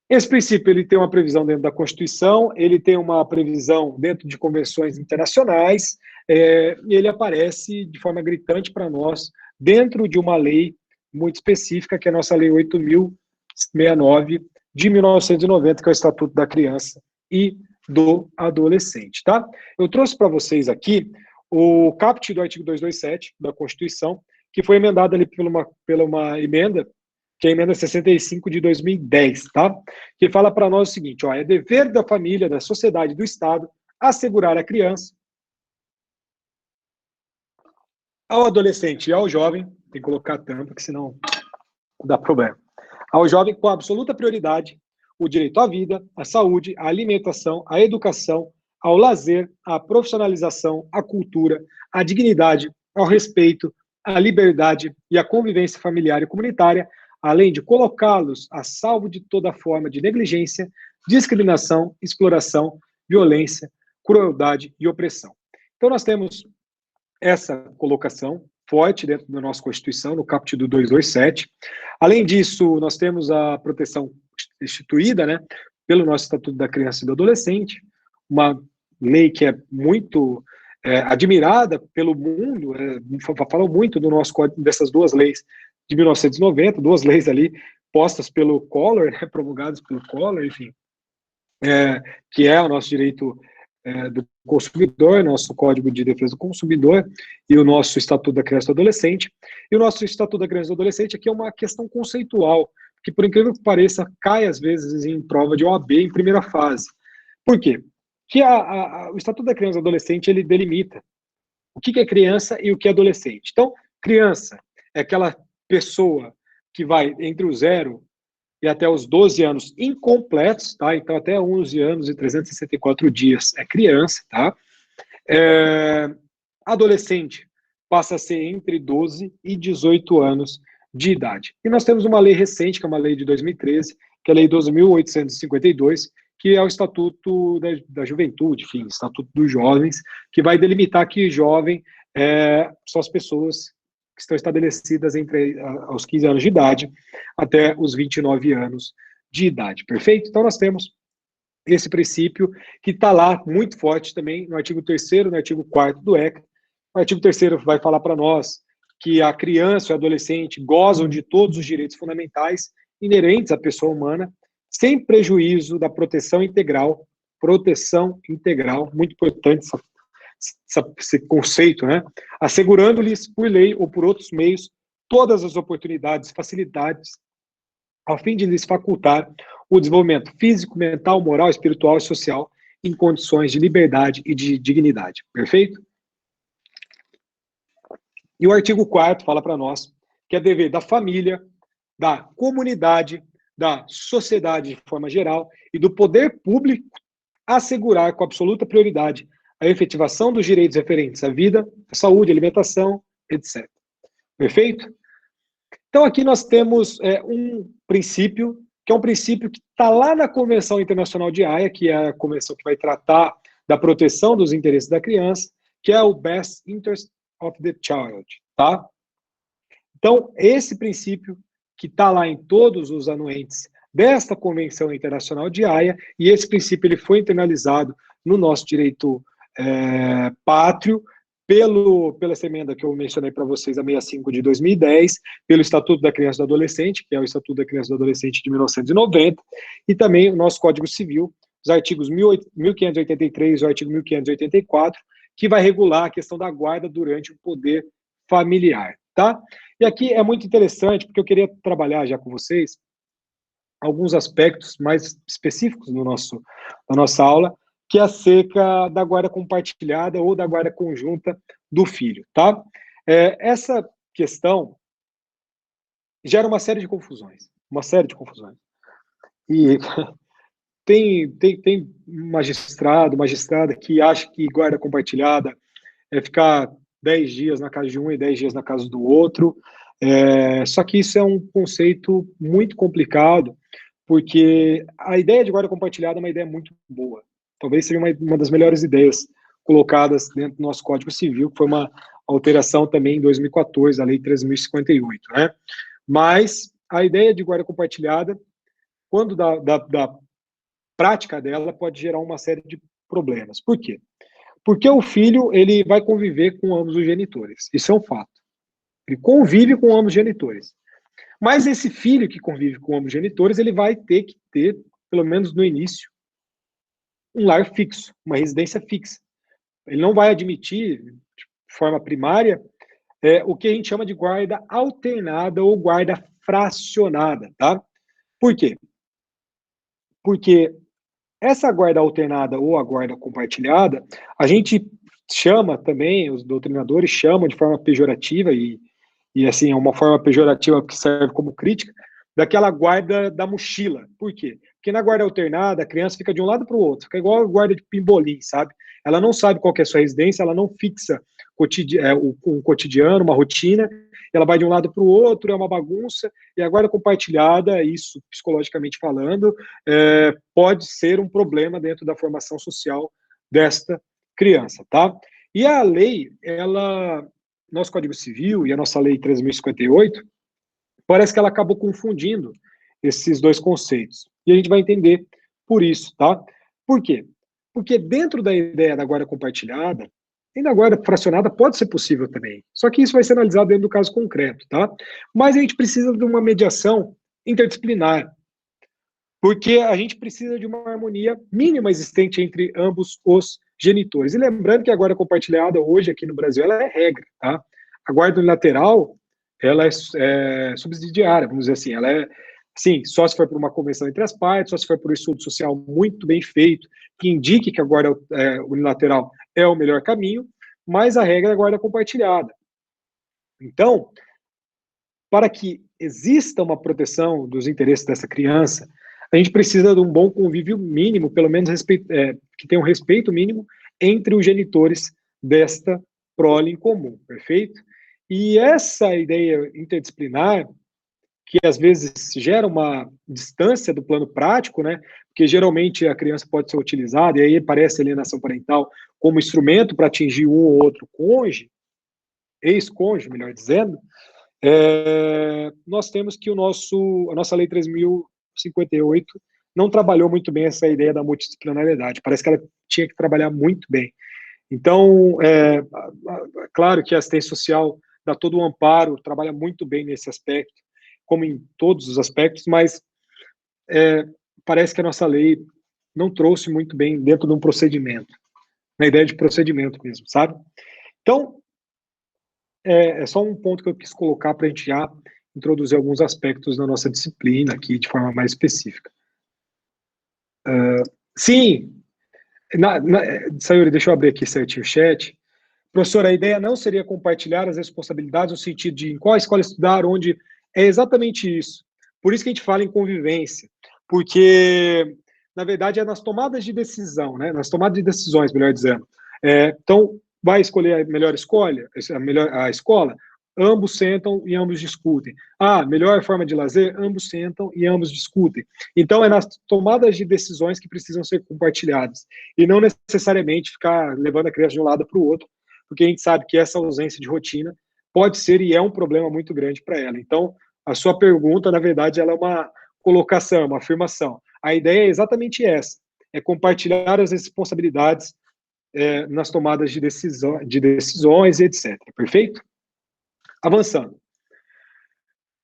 Esse princípio, ele tem uma previsão dentro da Constituição, ele tem uma previsão dentro de convenções internacionais, e ele aparece de forma gritante para nós dentro de uma lei muito específica, que é a nossa Lei 8.069, de 1990, que é o Estatuto da Criança e do Adolescente, tá? Eu trouxe para vocês aqui o caput do artigo 227 da Constituição, que foi emendado ali pela uma emenda, que é a emenda 65 de 2010, tá? Que fala para nós o seguinte, ó, é dever da família, da sociedade e do Estado assegurar à criança, ao adolescente e ao jovem, tem que colocar a tampa, porque senão dá problema, ao jovem com absoluta prioridade o direito à vida, à saúde, à alimentação, à educação, ao lazer, à profissionalização, à cultura, à dignidade, ao respeito, à liberdade e à convivência familiar e comunitária, além de colocá-los a salvo de toda forma de negligência, discriminação, exploração, violência, crueldade e opressão. Então, nós temos essa colocação forte dentro da nossa Constituição, no caput do 227. Além disso, nós temos a proteção instituída, né, pelo nosso Estatuto da Criança e do Adolescente, uma lei que é muito admirada pelo mundo, falam muito do nosso código, dessas duas leis de 1990, duas leis ali postas pelo Collor, né, promulgadas pelo Collor, enfim, que é o nosso direito do consumidor, nosso Código de Defesa do Consumidor e o nosso Estatuto da Criança e do Adolescente. E o nosso Estatuto da Criança e do Adolescente aqui é uma questão conceitual, que, por incrível que pareça, cai às vezes em prova de OAB em primeira fase. Por quê? Que o Estatuto da Criança e do Adolescente, ele delimita o que é criança e o que é adolescente. Então, criança é aquela pessoa que vai entre o 0 e até os 12 anos incompletos, tá? Então, até 11 anos e 364 dias é criança, tá? Adolescente passa a ser entre 12 e 18 anos de idade. E nós temos uma lei recente, que é uma lei de 2013, que é a Lei 12.852, que é o Estatuto da Juventude, enfim, Estatuto dos Jovens, que vai delimitar que jovem são as pessoas que estão estabelecidas entre aos 15 anos de idade até os 29 anos de idade, perfeito? Então nós temos esse princípio que está lá muito forte também no artigo 3º, no artigo 4º do ECA. O artigo 3º vai falar para nós que a criança e o adolescente gozam de todos os direitos fundamentais inerentes à pessoa humana, sem prejuízo da proteção integral, muito importante esse conceito, né? Assegurando-lhes, por lei ou por outros meios, todas as oportunidades e facilidades, a fim de lhes facultar o desenvolvimento físico, mental, moral, espiritual e social em condições de liberdade e de dignidade. Perfeito? E o artigo 4º fala para nós que é dever da família, da comunidade, da sociedade de forma geral e do poder público assegurar com absoluta prioridade a efetivação dos direitos referentes à vida, à saúde, à alimentação, etc. Perfeito? Então, aqui nós temos um princípio, que é um princípio que está lá na Convenção Internacional de Haia, que é a convenção que vai tratar da proteção dos interesses da criança, que é o Best Interest of the Child, tá? Então, esse princípio que está lá em todos os anuentes desta Convenção Internacional de Haia, e esse princípio ele foi internalizado no nosso direito pátrio, pela essa emenda que eu mencionei para vocês, a 65 de 2010, pelo Estatuto da Criança e do Adolescente, que é o Estatuto da Criança e do Adolescente de 1990, e também o nosso Código Civil, os artigos 1583 e o artigo 1584, que vai regular a questão da guarda durante o poder familiar. tá? E aqui é muito interessante, porque eu queria trabalhar já com vocês alguns aspectos mais específicos da nossa aula, que é acerca da guarda compartilhada ou da guarda conjunta do filho, tá? Essa questão gera uma série de confusões, E tem magistrada que acha que guarda compartilhada é ficar 10 dias na casa de um e 10 dias na casa do outro. Só que isso é um conceito muito complicado, porque a ideia de guarda compartilhada é uma ideia muito boa. Talvez seja uma das melhores ideias colocadas dentro do nosso Código Civil, que foi uma alteração também em 2014, a Lei 3.058, né? Mas a ideia de guarda compartilhada, quando da prática dela, pode gerar uma série de problemas. Por quê? Porque o filho, ele vai conviver com ambos os genitores. Isso é um fato. Ele convive com ambos os genitores. Mas esse filho que convive com ambos os genitores, ele vai ter que ter, pelo menos no início, um lar fixo, uma residência fixa. Ele não vai admitir, de forma primária, o que a gente chama de guarda alternada ou guarda fracionada, tá? Por quê? Porque essa guarda alternada ou a guarda compartilhada, a gente chama também, os doutrinadores chamam de forma pejorativa, e assim, é uma forma pejorativa que serve como crítica, daquela guarda da mochila. Por quê? Porque na guarda alternada, a criança fica de um lado para o outro, fica igual a guarda de pimbolim, sabe? Ela não sabe qual que é a sua residência, ela não fixa um cotidiano, uma rotina, ela vai de um lado para o outro, é uma bagunça, e a guarda compartilhada, isso psicologicamente falando, pode ser um problema dentro da formação social desta criança, tá? E a lei, nosso Código Civil e a nossa Lei 3.058, parece que ela acabou confundindo esses dois conceitos. E a gente vai entender por isso, tá? Por quê? Porque dentro da ideia da guarda compartilhada, ainda a guarda fracionada pode ser possível também. Só que isso vai ser analisado dentro do caso concreto, tá? Mas a gente precisa de uma mediação interdisciplinar, porque a gente precisa de uma harmonia mínima existente entre ambos os genitores. E lembrando que a guarda compartilhada hoje aqui no Brasil, ela é regra, tá? A guarda unilateral, ela é subsidiária, vamos dizer assim, ela é, sim, só se for por uma convenção entre as partes, só se for por um estudo social muito bem feito, que indique que a guarda unilateral é o melhor caminho, mas a regra é a guarda compartilhada. Então, para que exista uma proteção dos interesses dessa criança, a gente precisa de um bom convívio mínimo, pelo menos que tenha um respeito mínimo entre os genitores desta prole em comum, perfeito? E essa ideia interdisciplinar, que às vezes gera uma distância do plano prático, né? Porque geralmente a criança pode ser utilizada, e aí aparece a alienação parental como instrumento para atingir um ou outro cônjuge, ex-cônjuge, melhor dizendo, nós temos que a nossa Lei 3.058 não trabalhou muito bem essa ideia da multidisciplinariedade. Parece que ela tinha que trabalhar muito bem. Então, claro que a assistência social dá todo o amparo, trabalha muito bem nesse aspecto, como em todos os aspectos, mas parece que a nossa lei não trouxe muito bem dentro de um procedimento, na ideia de procedimento mesmo, sabe? Então, é só um ponto que eu quis colocar para a gente já introduzir alguns aspectos da nossa disciplina aqui de forma mais específica. Sim, Sayuri, deixa eu abrir aqui certinho o chat. Professor, a ideia não seria compartilhar as responsabilidades no sentido de em qual escola estudar, onde... É exatamente isso. Por isso que a gente fala em convivência, porque, na verdade, é nas tomadas de decisão, né? Nas tomadas de decisões, melhor dizendo. Então, vai escolher a melhor escola, ambos sentam e ambos discutem. Melhor forma de lazer, ambos sentam e ambos discutem. Então, é nas tomadas de decisões que precisam ser compartilhadas, e não necessariamente ficar levando a criança de um lado para o outro, porque a gente sabe que essa ausência de rotina pode ser e é um problema muito grande para ela. Então, a sua pergunta, na verdade, ela é uma colocação, uma afirmação. A ideia é exatamente essa, é compartilhar as responsabilidades nas tomadas de decisões, etc. Perfeito? Avançando.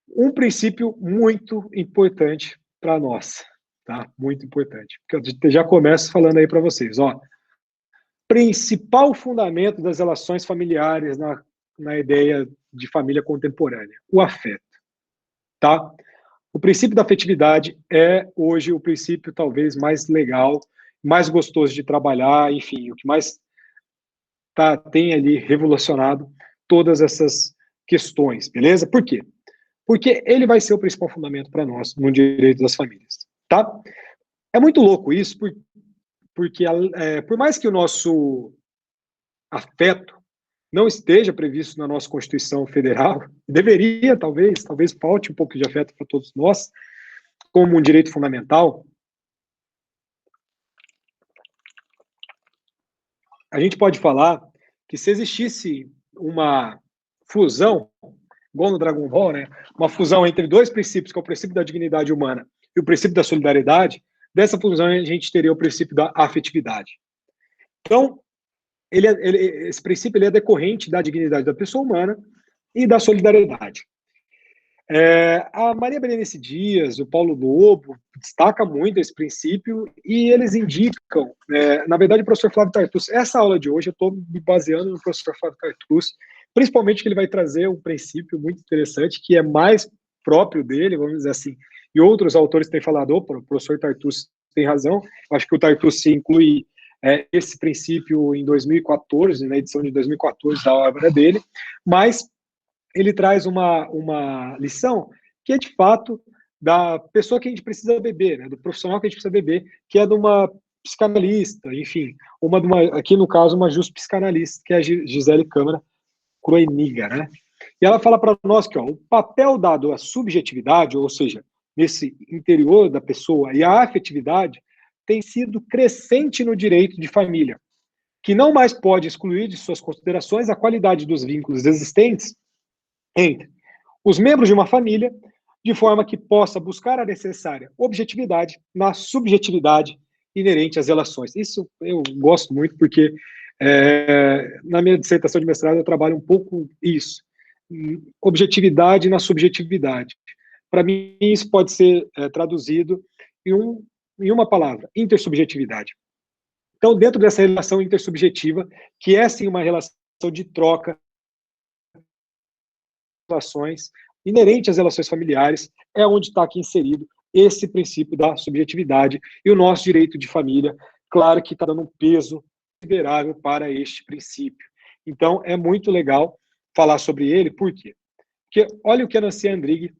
Um princípio muito importante para nós, tá? Muito importante. Porque eu já começo falando aí para vocês, ó. Principal fundamento das relações familiares na ideia de família contemporânea, o afeto, tá? O princípio da afetividade é, hoje, o princípio talvez mais legal, mais gostoso de trabalhar, enfim, o que mais tem ali revolucionado todas essas questões, beleza? Por quê? Porque ele vai ser o principal fundamento para nós no direito das famílias, tá? É muito louco isso, porque por mais que o nosso afeto não esteja previsto na nossa Constituição Federal, deveria, talvez falte um pouco de afeto para todos nós, como um direito fundamental, a gente pode falar que se existisse uma fusão, igual no Dragon Ball, né, uma fusão entre dois princípios, que é o princípio da dignidade humana e o princípio da solidariedade, dessa fusão a gente teria o princípio da afetividade. Então, esse princípio ele é decorrente da dignidade da pessoa humana e da solidariedade. A Maria Berenice Dias, o Paulo Lobo, destaca muito esse princípio e eles indicam, na verdade, o professor Flávio Tartus, essa aula de hoje eu estou me baseando no professor Flávio Tartus, principalmente que ele vai trazer um princípio muito interessante, que é mais próprio dele, vamos dizer assim, e outros autores têm falado, opa, o professor Tartus tem razão, acho que o Tartus se inclui esse princípio em 2014, na edição de 2014 da obra dele, mas ele traz uma lição que é, de fato, da pessoa que a gente precisa beber, né, do profissional que a gente precisa beber, que é de uma psicanalista, enfim, aqui no caso, uma psicanalista, que é a Gisele Câmara Kroeniger, né? E ela fala para nós que o papel dado à subjetividade, ou seja, nesse interior da pessoa, e a afetividade, tem sido crescente no direito de família, que não mais pode excluir de suas considerações a qualidade dos vínculos existentes entre os membros de uma família, de forma que possa buscar a necessária objetividade na subjetividade inerente às relações. Isso eu gosto muito, porque na minha dissertação de mestrado eu trabalho um pouco isso, objetividade na subjetividade. Para mim, isso pode ser traduzido em uma palavra, intersubjetividade. Então, dentro dessa relação intersubjetiva, que é sim uma relação de troca, relações inerente às relações familiares, é onde está aqui inserido esse princípio da subjetividade e o nosso direito de família, claro que está dando um peso considerável para este princípio. Então, é muito legal falar sobre ele, por quê? Porque olha o que a Nancy Andrighi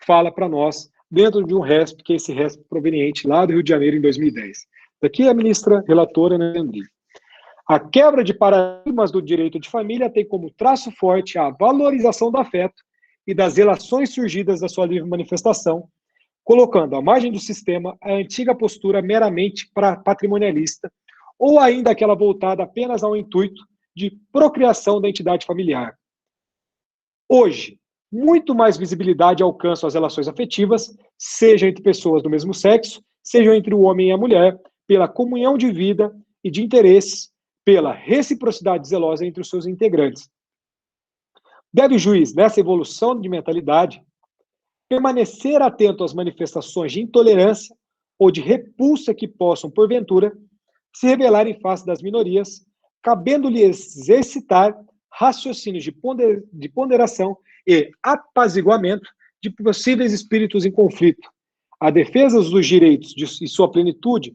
fala para nós dentro de um RESP, que é esse RESP proveniente lá do Rio de Janeiro em 2010. Daqui a ministra relatora Nancy Andrighi. A quebra de paradigmas do direito de família tem como traço forte a valorização do afeto e das relações surgidas da sua livre manifestação, colocando à margem do sistema a antiga postura meramente patrimonialista ou ainda aquela voltada apenas ao intuito de procriação da entidade familiar. Hoje, muito mais visibilidade alcançam as relações afetivas, seja entre pessoas do mesmo sexo, seja entre o homem e a mulher, pela comunhão de vida e de interesses, pela reciprocidade zelosa entre os seus integrantes. Deve o juiz, nessa evolução de mentalidade, permanecer atento às manifestações de intolerância ou de repulsa que possam, porventura, se revelar em face das minorias, cabendo-lhe exercitar raciocínios de ponderação e apaziguamento de possíveis espíritos em conflito. A defesa dos direitos e sua plenitude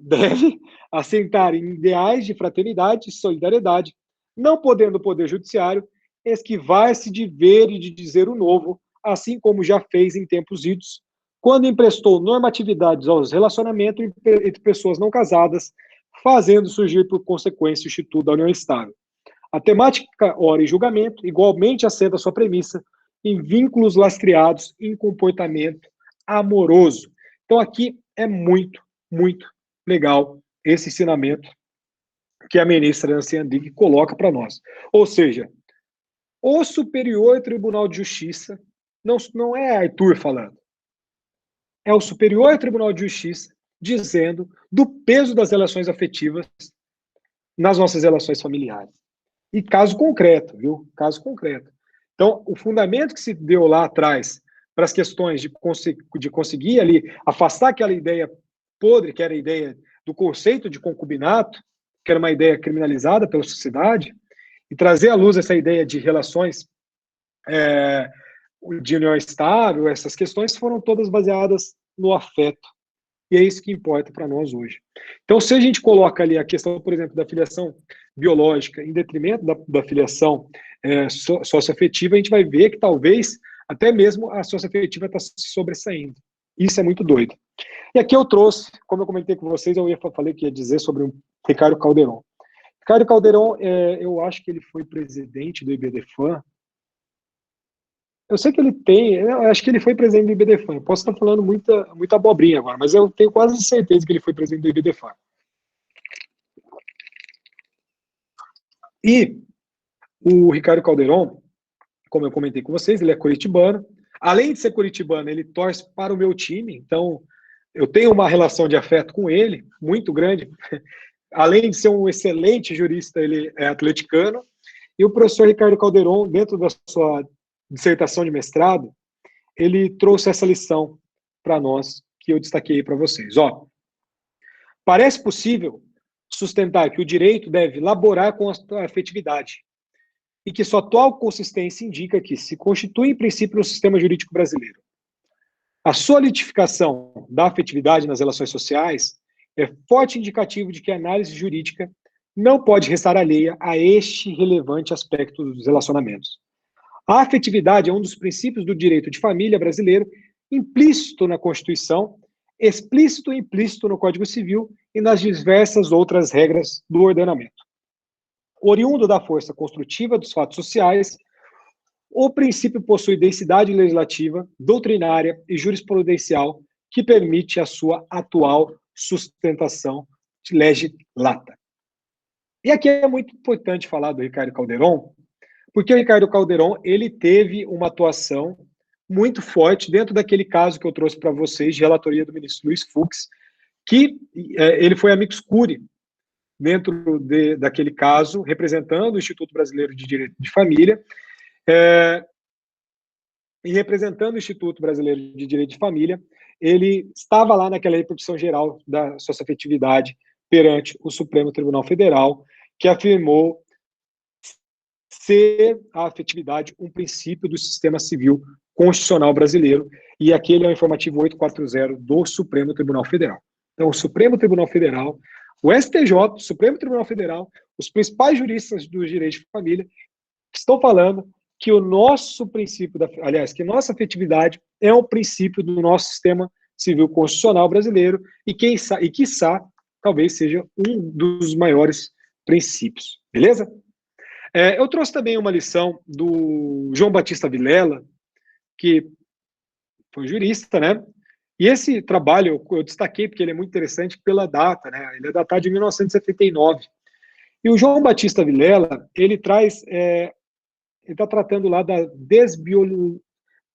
deve assentar em ideais de fraternidade e solidariedade, não podendo o Poder Judiciário esquivar-se de ver e de dizer o novo, assim como já fez em tempos idos, quando emprestou normatividades aos relacionamentos entre pessoas não casadas, fazendo surgir por consequência o Instituto da União Estável. A temática, ora e julgamento, igualmente assenta sua premissa em vínculos lastreados em comportamento amoroso. Então aqui é muito, muito legal esse ensinamento que a ministra Nancy Andrighi coloca para nós. Ou seja, o Superior Tribunal de Justiça, não é Arthur falando, é o Superior Tribunal de Justiça dizendo do peso das relações afetivas nas nossas relações familiares. E caso concreto, viu? Caso concreto. Então, o fundamento que se deu lá atrás para as questões de conseguir ali afastar aquela ideia podre, que era a ideia do conceito de concubinato, que era uma ideia criminalizada pela sociedade, e trazer à luz essa ideia de relações de união estável, essas questões foram todas baseadas no afeto. E é isso que importa para nós hoje. Então, se a gente coloca ali a questão, por exemplo, da filiação biológica em detrimento da filiação socioafetiva, a gente vai ver que talvez até mesmo a socioafetiva está se sobressaindo. Isso é muito doido. E aqui eu trouxe, como eu comentei com vocês, falei que ia dizer sobre o Ricardo Calderon. Ricardo Calderon, eu acho que ele foi presidente do IBDFAN. Eu sei que ele eu acho que ele foi presidente do IBDFAN. Eu posso estar falando muita abobrinha agora, mas eu tenho quase certeza que ele foi presidente do IBDFAN. E o Ricardo Calderon, como eu comentei com vocês, ele é curitibano. Além de ser curitibano, ele torce para o meu time, então eu tenho uma relação de afeto com ele, muito grande. Além de ser um excelente jurista, ele é atleticano. E o professor Ricardo Calderon, dentro da sua dissertação de mestrado, ele trouxe essa lição para nós, que eu destaquei para vocês. Ó, parece possível sustentar que o direito deve laborar com a afetividade e que sua atual consistência indica que se constitui em princípio no sistema jurídico brasileiro. A solidificação da afetividade nas relações sociais é forte indicativo de que a análise jurídica não pode restar alheia a este relevante aspecto dos relacionamentos. A afetividade é um dos princípios do direito de família brasileiro, implícito na Constituição, explícito e implícito no Código Civil e nas diversas outras regras do ordenamento. Oriundo da força construtiva dos fatos sociais, o princípio possui densidade legislativa, doutrinária e jurisprudencial que permite a sua atual sustentação lege lata. E aqui é muito importante falar do Ricardo Calderon, porque o Ricardo Calderon, ele teve uma atuação muito forte dentro daquele caso que eu trouxe para vocês, de relatoria do ministro Luiz Fux, que ele foi amicus curiae dentro daquele caso, representando o Instituto Brasileiro de Direito de Família, e representando o Instituto Brasileiro de Direito de Família, ele estava lá naquela repercussão geral da socioafetividade perante o Supremo Tribunal Federal, que afirmou ser a afetividade um princípio do sistema civil constitucional brasileiro, e aquele é o informativo 840 do Supremo Tribunal Federal. Então, o Supremo Tribunal Federal, o STJ, o Supremo Tribunal Federal, os principais juristas do direito de família estão falando que o nosso princípio, que nossa afetividade é um princípio do nosso sistema civil constitucional brasileiro e quiçá, talvez seja um dos maiores princípios. Beleza? Eu trouxe também uma lição do João Batista Vilela, que foi jurista, né? E esse trabalho eu destaquei porque ele é muito interessante pela data, né? Ele é datado de 1979. E o João Batista Vilela, ele está tratando lá da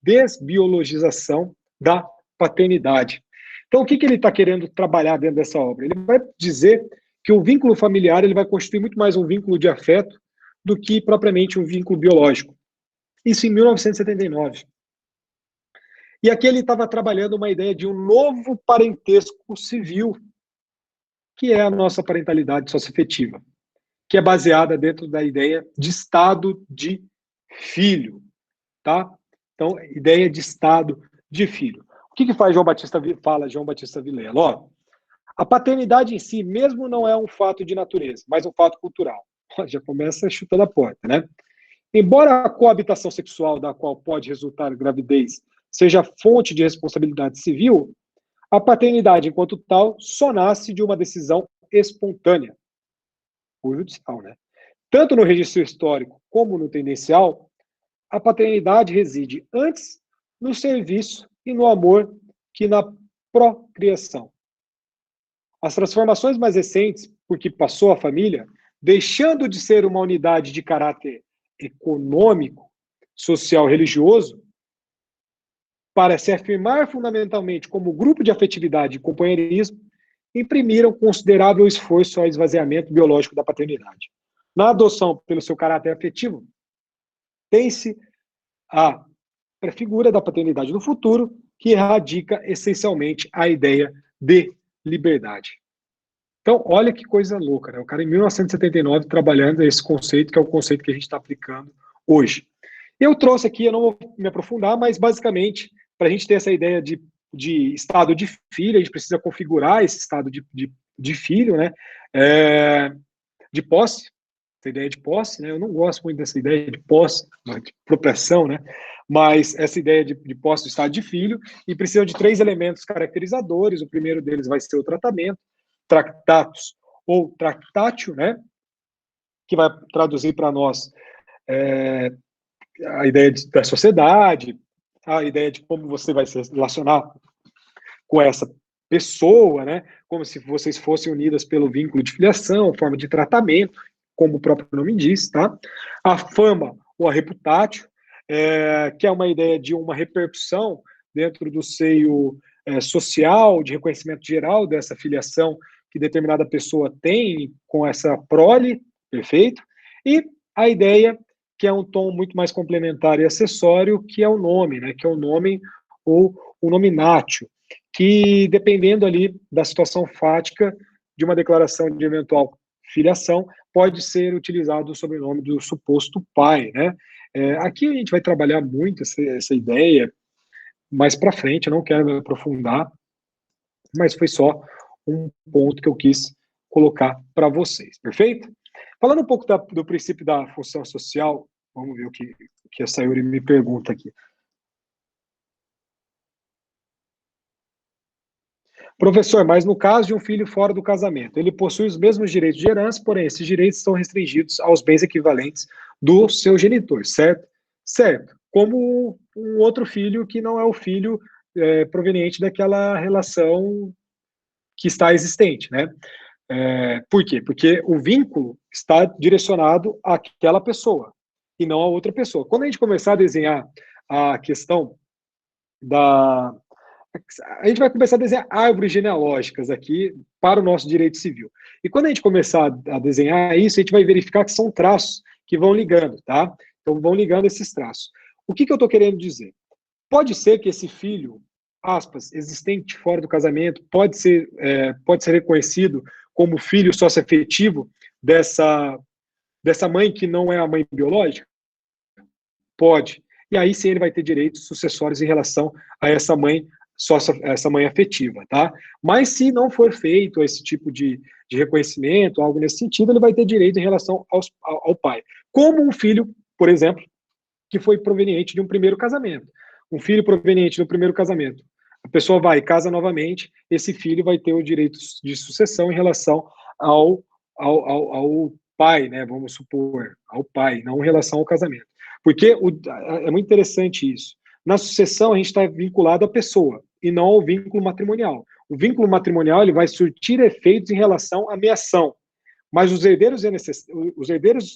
desbiologização da paternidade. Então, o que ele está querendo trabalhar dentro dessa obra? Ele vai dizer que o vínculo familiar ele vai constituir muito mais um vínculo de afeto do que propriamente um vínculo biológico. Isso em 1979. E aqui ele estava trabalhando uma ideia de um novo parentesco civil, que é a nossa parentalidade socioafetiva, que é baseada dentro da ideia de estado de filho, tá? Então, ideia de estado de filho. O que faz João Batista Vilela? Ó, a paternidade em si mesmo não é um fato de natureza, mas um fato cultural. Já começa chutando a porta, né? Embora a coabitação sexual da qual pode resultar gravidez seja fonte de responsabilidade civil, a paternidade, enquanto tal, só nasce de uma decisão espontânea, ou judicial, né? Tanto no registro histórico como no tendencial, a paternidade reside antes no serviço e no amor que na procriação. As transformações mais recentes, por que passou a família, deixando de ser uma unidade de caráter econômico, social e religioso, para se afirmar fundamentalmente como grupo de afetividade e companheirismo, imprimiram considerável esforço ao esvaziamento biológico da paternidade. Na adoção pelo seu caráter afetivo, tem-se a prefigura da paternidade no futuro, que erradica essencialmente a ideia de liberdade. Então, olha que coisa louca, né? O cara em 1979 trabalhando esse conceito, que é o conceito que a gente está aplicando hoje. Eu trouxe aqui, eu não vou me aprofundar, mas basicamente, para a gente ter essa ideia de estado de filho, a gente precisa configurar esse estado de filho, né? De posse, essa ideia de posse, né? Eu não gosto muito dessa ideia de posse, de proprieção, né? Mas essa ideia de posse do estado de filho, e precisam de 3 elementos caracterizadores. O primeiro deles vai ser o tratamento, tractatus ou tractatio, né? Que vai traduzir para nós a ideia da sociedade, a ideia de como você vai se relacionar com essa pessoa, né? Como se vocês fossem unidas pelo vínculo de filiação, forma de tratamento, como o próprio nome diz, tá? A fama ou a reputatio, que é uma ideia de uma repercussão dentro do seio social, de reconhecimento geral dessa filiação que determinada pessoa tem com essa prole, perfeito? E a ideia que é um tom muito mais complementar e acessório, que é o nome, né? Que é o nome ou o nominatio, que dependendo ali da situação fática de uma declaração de eventual filiação, pode ser utilizado o sobrenome do suposto pai, né? Aqui a gente vai trabalhar muito essa ideia mais para frente, eu não quero me aprofundar, mas foi só um ponto que eu quis colocar para vocês, perfeito? Falando um pouco do princípio da função social, vamos ver o que a Sayuri me pergunta aqui. Professor, mas no caso de um filho fora do casamento, ele possui os mesmos direitos de herança, porém esses direitos estão restringidos aos bens equivalentes do seu genitor, certo? Certo. Como um outro filho que não é o filho proveniente daquela relação que está existente, né? Por quê? Porque o vínculo está direcionado àquela pessoa e não a outra pessoa. Quando a gente começar a desenhar a questão da... A gente vai começar a desenhar árvores genealógicas aqui para o nosso direito civil. E quando a gente começar a desenhar isso, a gente vai verificar que são traços que vão ligando, tá? Então, vão ligando esses traços. O que eu estou querendo dizer? Pode ser que esse filho, aspas, existente fora do casamento, pode ser reconhecido como filho socioafetivo dessa mãe que não é a mãe biológica? Pode. E aí sim ele vai ter direitos sucessórios em relação a essa mãe afetiva, tá? Mas se não for feito esse tipo de reconhecimento, algo nesse sentido, ele vai ter direito em relação ao pai. Como um filho, por exemplo, que foi proveniente de um primeiro casamento. Um filho proveniente do primeiro casamento. A pessoa vai e casa novamente, esse filho vai ter o direito de sucessão em relação ao pai, né? Vamos supor, ao pai, não em relação ao casamento. Porque é muito interessante isso. Na sucessão, a gente está vinculado à pessoa e não ao vínculo matrimonial. O vínculo matrimonial ele vai surtir efeitos em relação à meação. Mas os herdeiros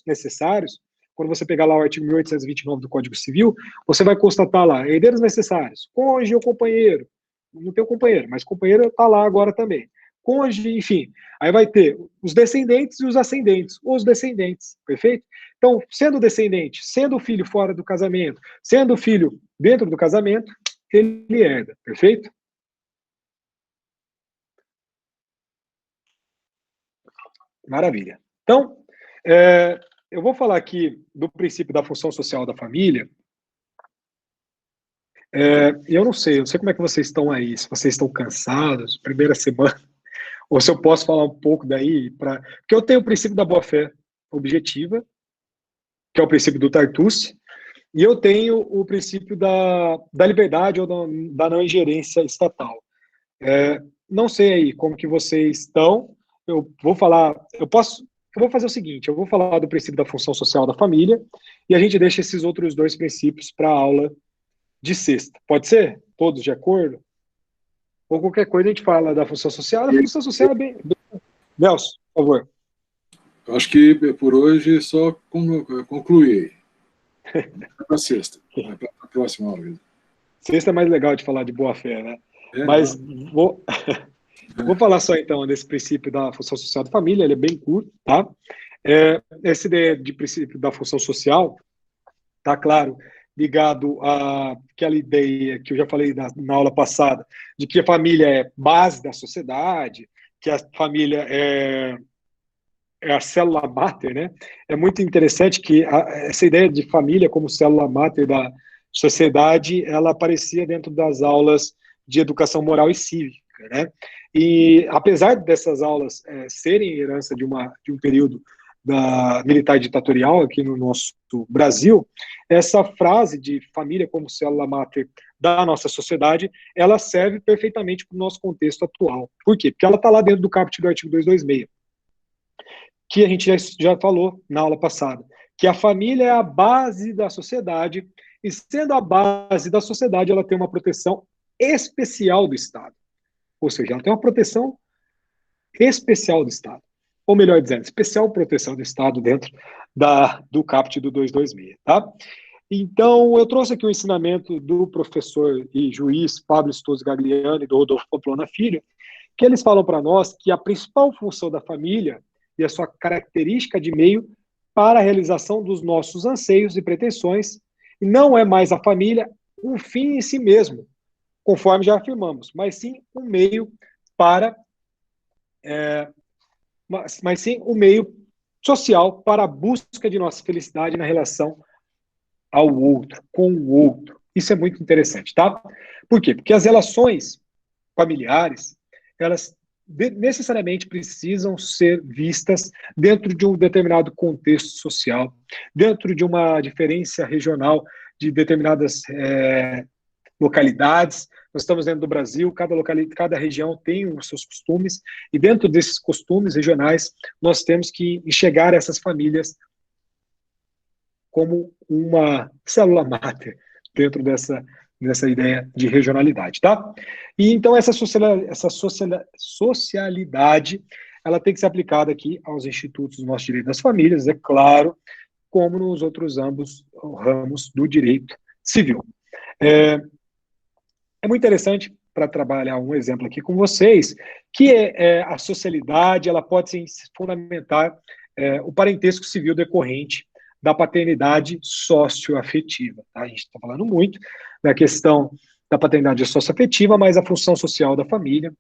necessários, quando você pegar lá o artigo 1829 do Código Civil, você vai constatar lá, herdeiros necessários, cônjuge ou companheiro. Não tem o companheiro, mas companheiro está lá agora também. Cônjuge, enfim. Aí vai ter os descendentes e os ascendentes. Os descendentes, perfeito? Então, sendo descendente, sendo o filho fora do casamento, sendo o filho dentro do casamento, ele herda, perfeito? Maravilha. Então, eu vou falar aqui do princípio da função social da família. Eu não sei como é que vocês estão aí, se vocês estão cansados, primeira semana, ou se eu posso falar um pouco daí, porque eu tenho o princípio da boa-fé objetiva, que é o princípio do Tartucci, e eu tenho o princípio da liberdade ou da não ingerência estatal. Não sei aí como que vocês estão, eu vou fazer o seguinte, eu vou falar do princípio da função social da família, e a gente deixa esses outros 2 princípios para a aula de sexta. Pode ser? Todos de acordo? Ou qualquer coisa a gente fala da função social. A função social é bem... Nelson, por favor. Acho que por hoje só concluí. Para sexta, para a próxima aula. Sexta é mais legal de falar de boa-fé, né? Mas vou falar só então desse princípio da função social da família, ele é bem curto, tá? Essa ideia de princípio da função social, tá claro, ligado àquela ideia que eu já falei na aula passada, de que a família é base da sociedade, que a família é a célula máter, né? É muito interessante que essa ideia de família como célula máter da sociedade, ela aparecia dentro das aulas de educação moral e cívica, né? E apesar dessas aulas serem herança de um período militar ditatorial aqui no nosso Brasil, essa frase de família como célula máter da nossa sociedade, ela serve perfeitamente para o nosso contexto atual. Por quê? Porque ela está lá dentro do caput do artigo 226, que a gente já falou na aula passada, que a família é a base da sociedade, e sendo a base da sociedade, ela tem uma proteção especial do Estado. Ou seja, ela tem uma proteção especial do Estado. Ou melhor dizendo, especial proteção do Estado dentro do caput do 226, tá? Então, eu trouxe aqui o ensinamento do professor e juiz Pablo Stoso Gagliani e do Rodolfo Pamplona Filho, que eles falam para nós que a principal função da família e a sua característica de meio para a realização dos nossos anseios e pretensões, e não é mais a família um fim em si mesmo, conforme já afirmamos, mas sim um meio para mas sim um meio social para a busca de nossa felicidade na relação ao outro, com o outro. Isso é muito interessante, tá? Por quê? Porque as relações familiares, elas necessariamente precisam ser vistas dentro de um determinado contexto social, dentro de uma diferença regional de determinadas localidades. Nós estamos dentro do Brasil, cada região tem os seus costumes, e dentro desses costumes regionais, nós temos que enxergar essas famílias como uma célula máter dentro dessa ideia de regionalidade, tá? E então essa socialidade, ela tem que ser aplicada aqui aos institutos do nosso direito das famílias, é claro, como nos outros ramos do direito civil. É muito interessante, para trabalhar um exemplo aqui com vocês, que a socialidade, ela pode se fundamentar o parentesco civil decorrente da paternidade socioafetiva. Tá? A gente está falando muito da questão da paternidade socioafetiva, mas a função social da família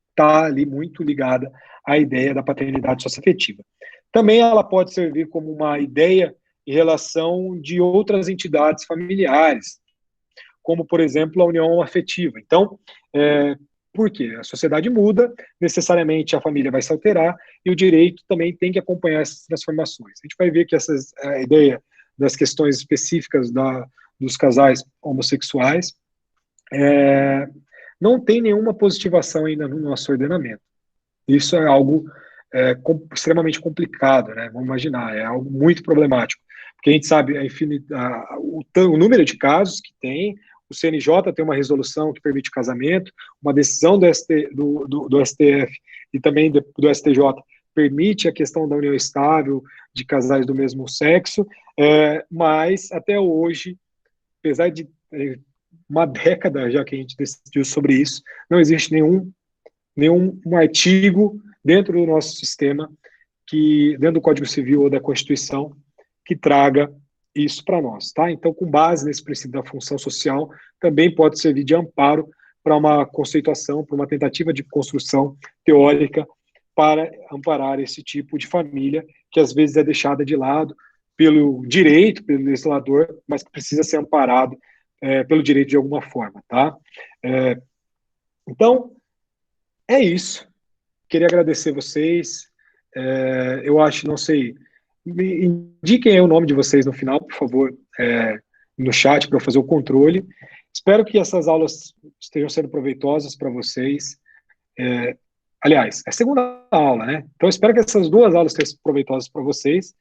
está ali muito ligada à ideia da paternidade socioafetiva. Também ela pode servir como uma ideia em relação de outras entidades familiares, como, por exemplo, a união afetiva. Então, por quê? A sociedade muda, necessariamente a família vai se alterar, e o direito também tem que acompanhar essas transformações. A gente vai ver que a ideia das questões específicas dos casais homossexuais não tem nenhuma positivação ainda no nosso ordenamento. Isso é algo extremamente complicado, né? Vamos imaginar, é algo muito problemático, porque a gente sabe o número de casos que tem. O CNJ tem uma resolução que permite o casamento, uma decisão do STF e também do STJ permite a questão da união estável de casais do mesmo sexo, mas até hoje, apesar de uma década já que a gente decidiu sobre isso, não existe nenhum artigo dentro do nosso sistema, dentro do Código Civil ou da Constituição, que traga isso para nós, tá? Então, com base nesse princípio da função social, também pode servir de amparo para uma conceituação, para uma tentativa de construção teórica para amparar esse tipo de família, que às vezes é deixada de lado pelo direito, pelo legislador, mas que precisa ser amparado pelo direito de alguma forma, tá? Então, é isso. Queria agradecer vocês. Eu acho, não sei, me indiquem o nome de vocês no final, por favor, no chat, para eu fazer o controle. Espero que essas aulas estejam sendo proveitosas para vocês. Aliás, é a segunda aula, né? Então, espero que essas duas aulas sejam proveitosas para vocês.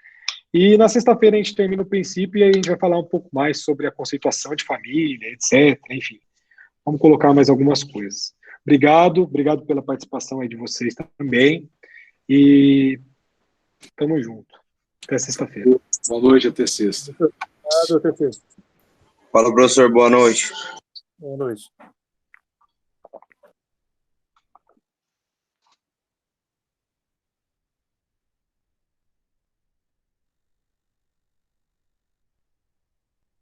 E na sexta-feira a gente termina o princípio e aí a gente vai falar um pouco mais sobre a conceituação de família, etc. Enfim, vamos colocar mais algumas coisas. Obrigado pela participação aí de vocês também. E tamo junto. Até sexta-feira. Boa noite, até sexta. Obrigado, até sexta. Fala, professor, boa noite. Boa noite.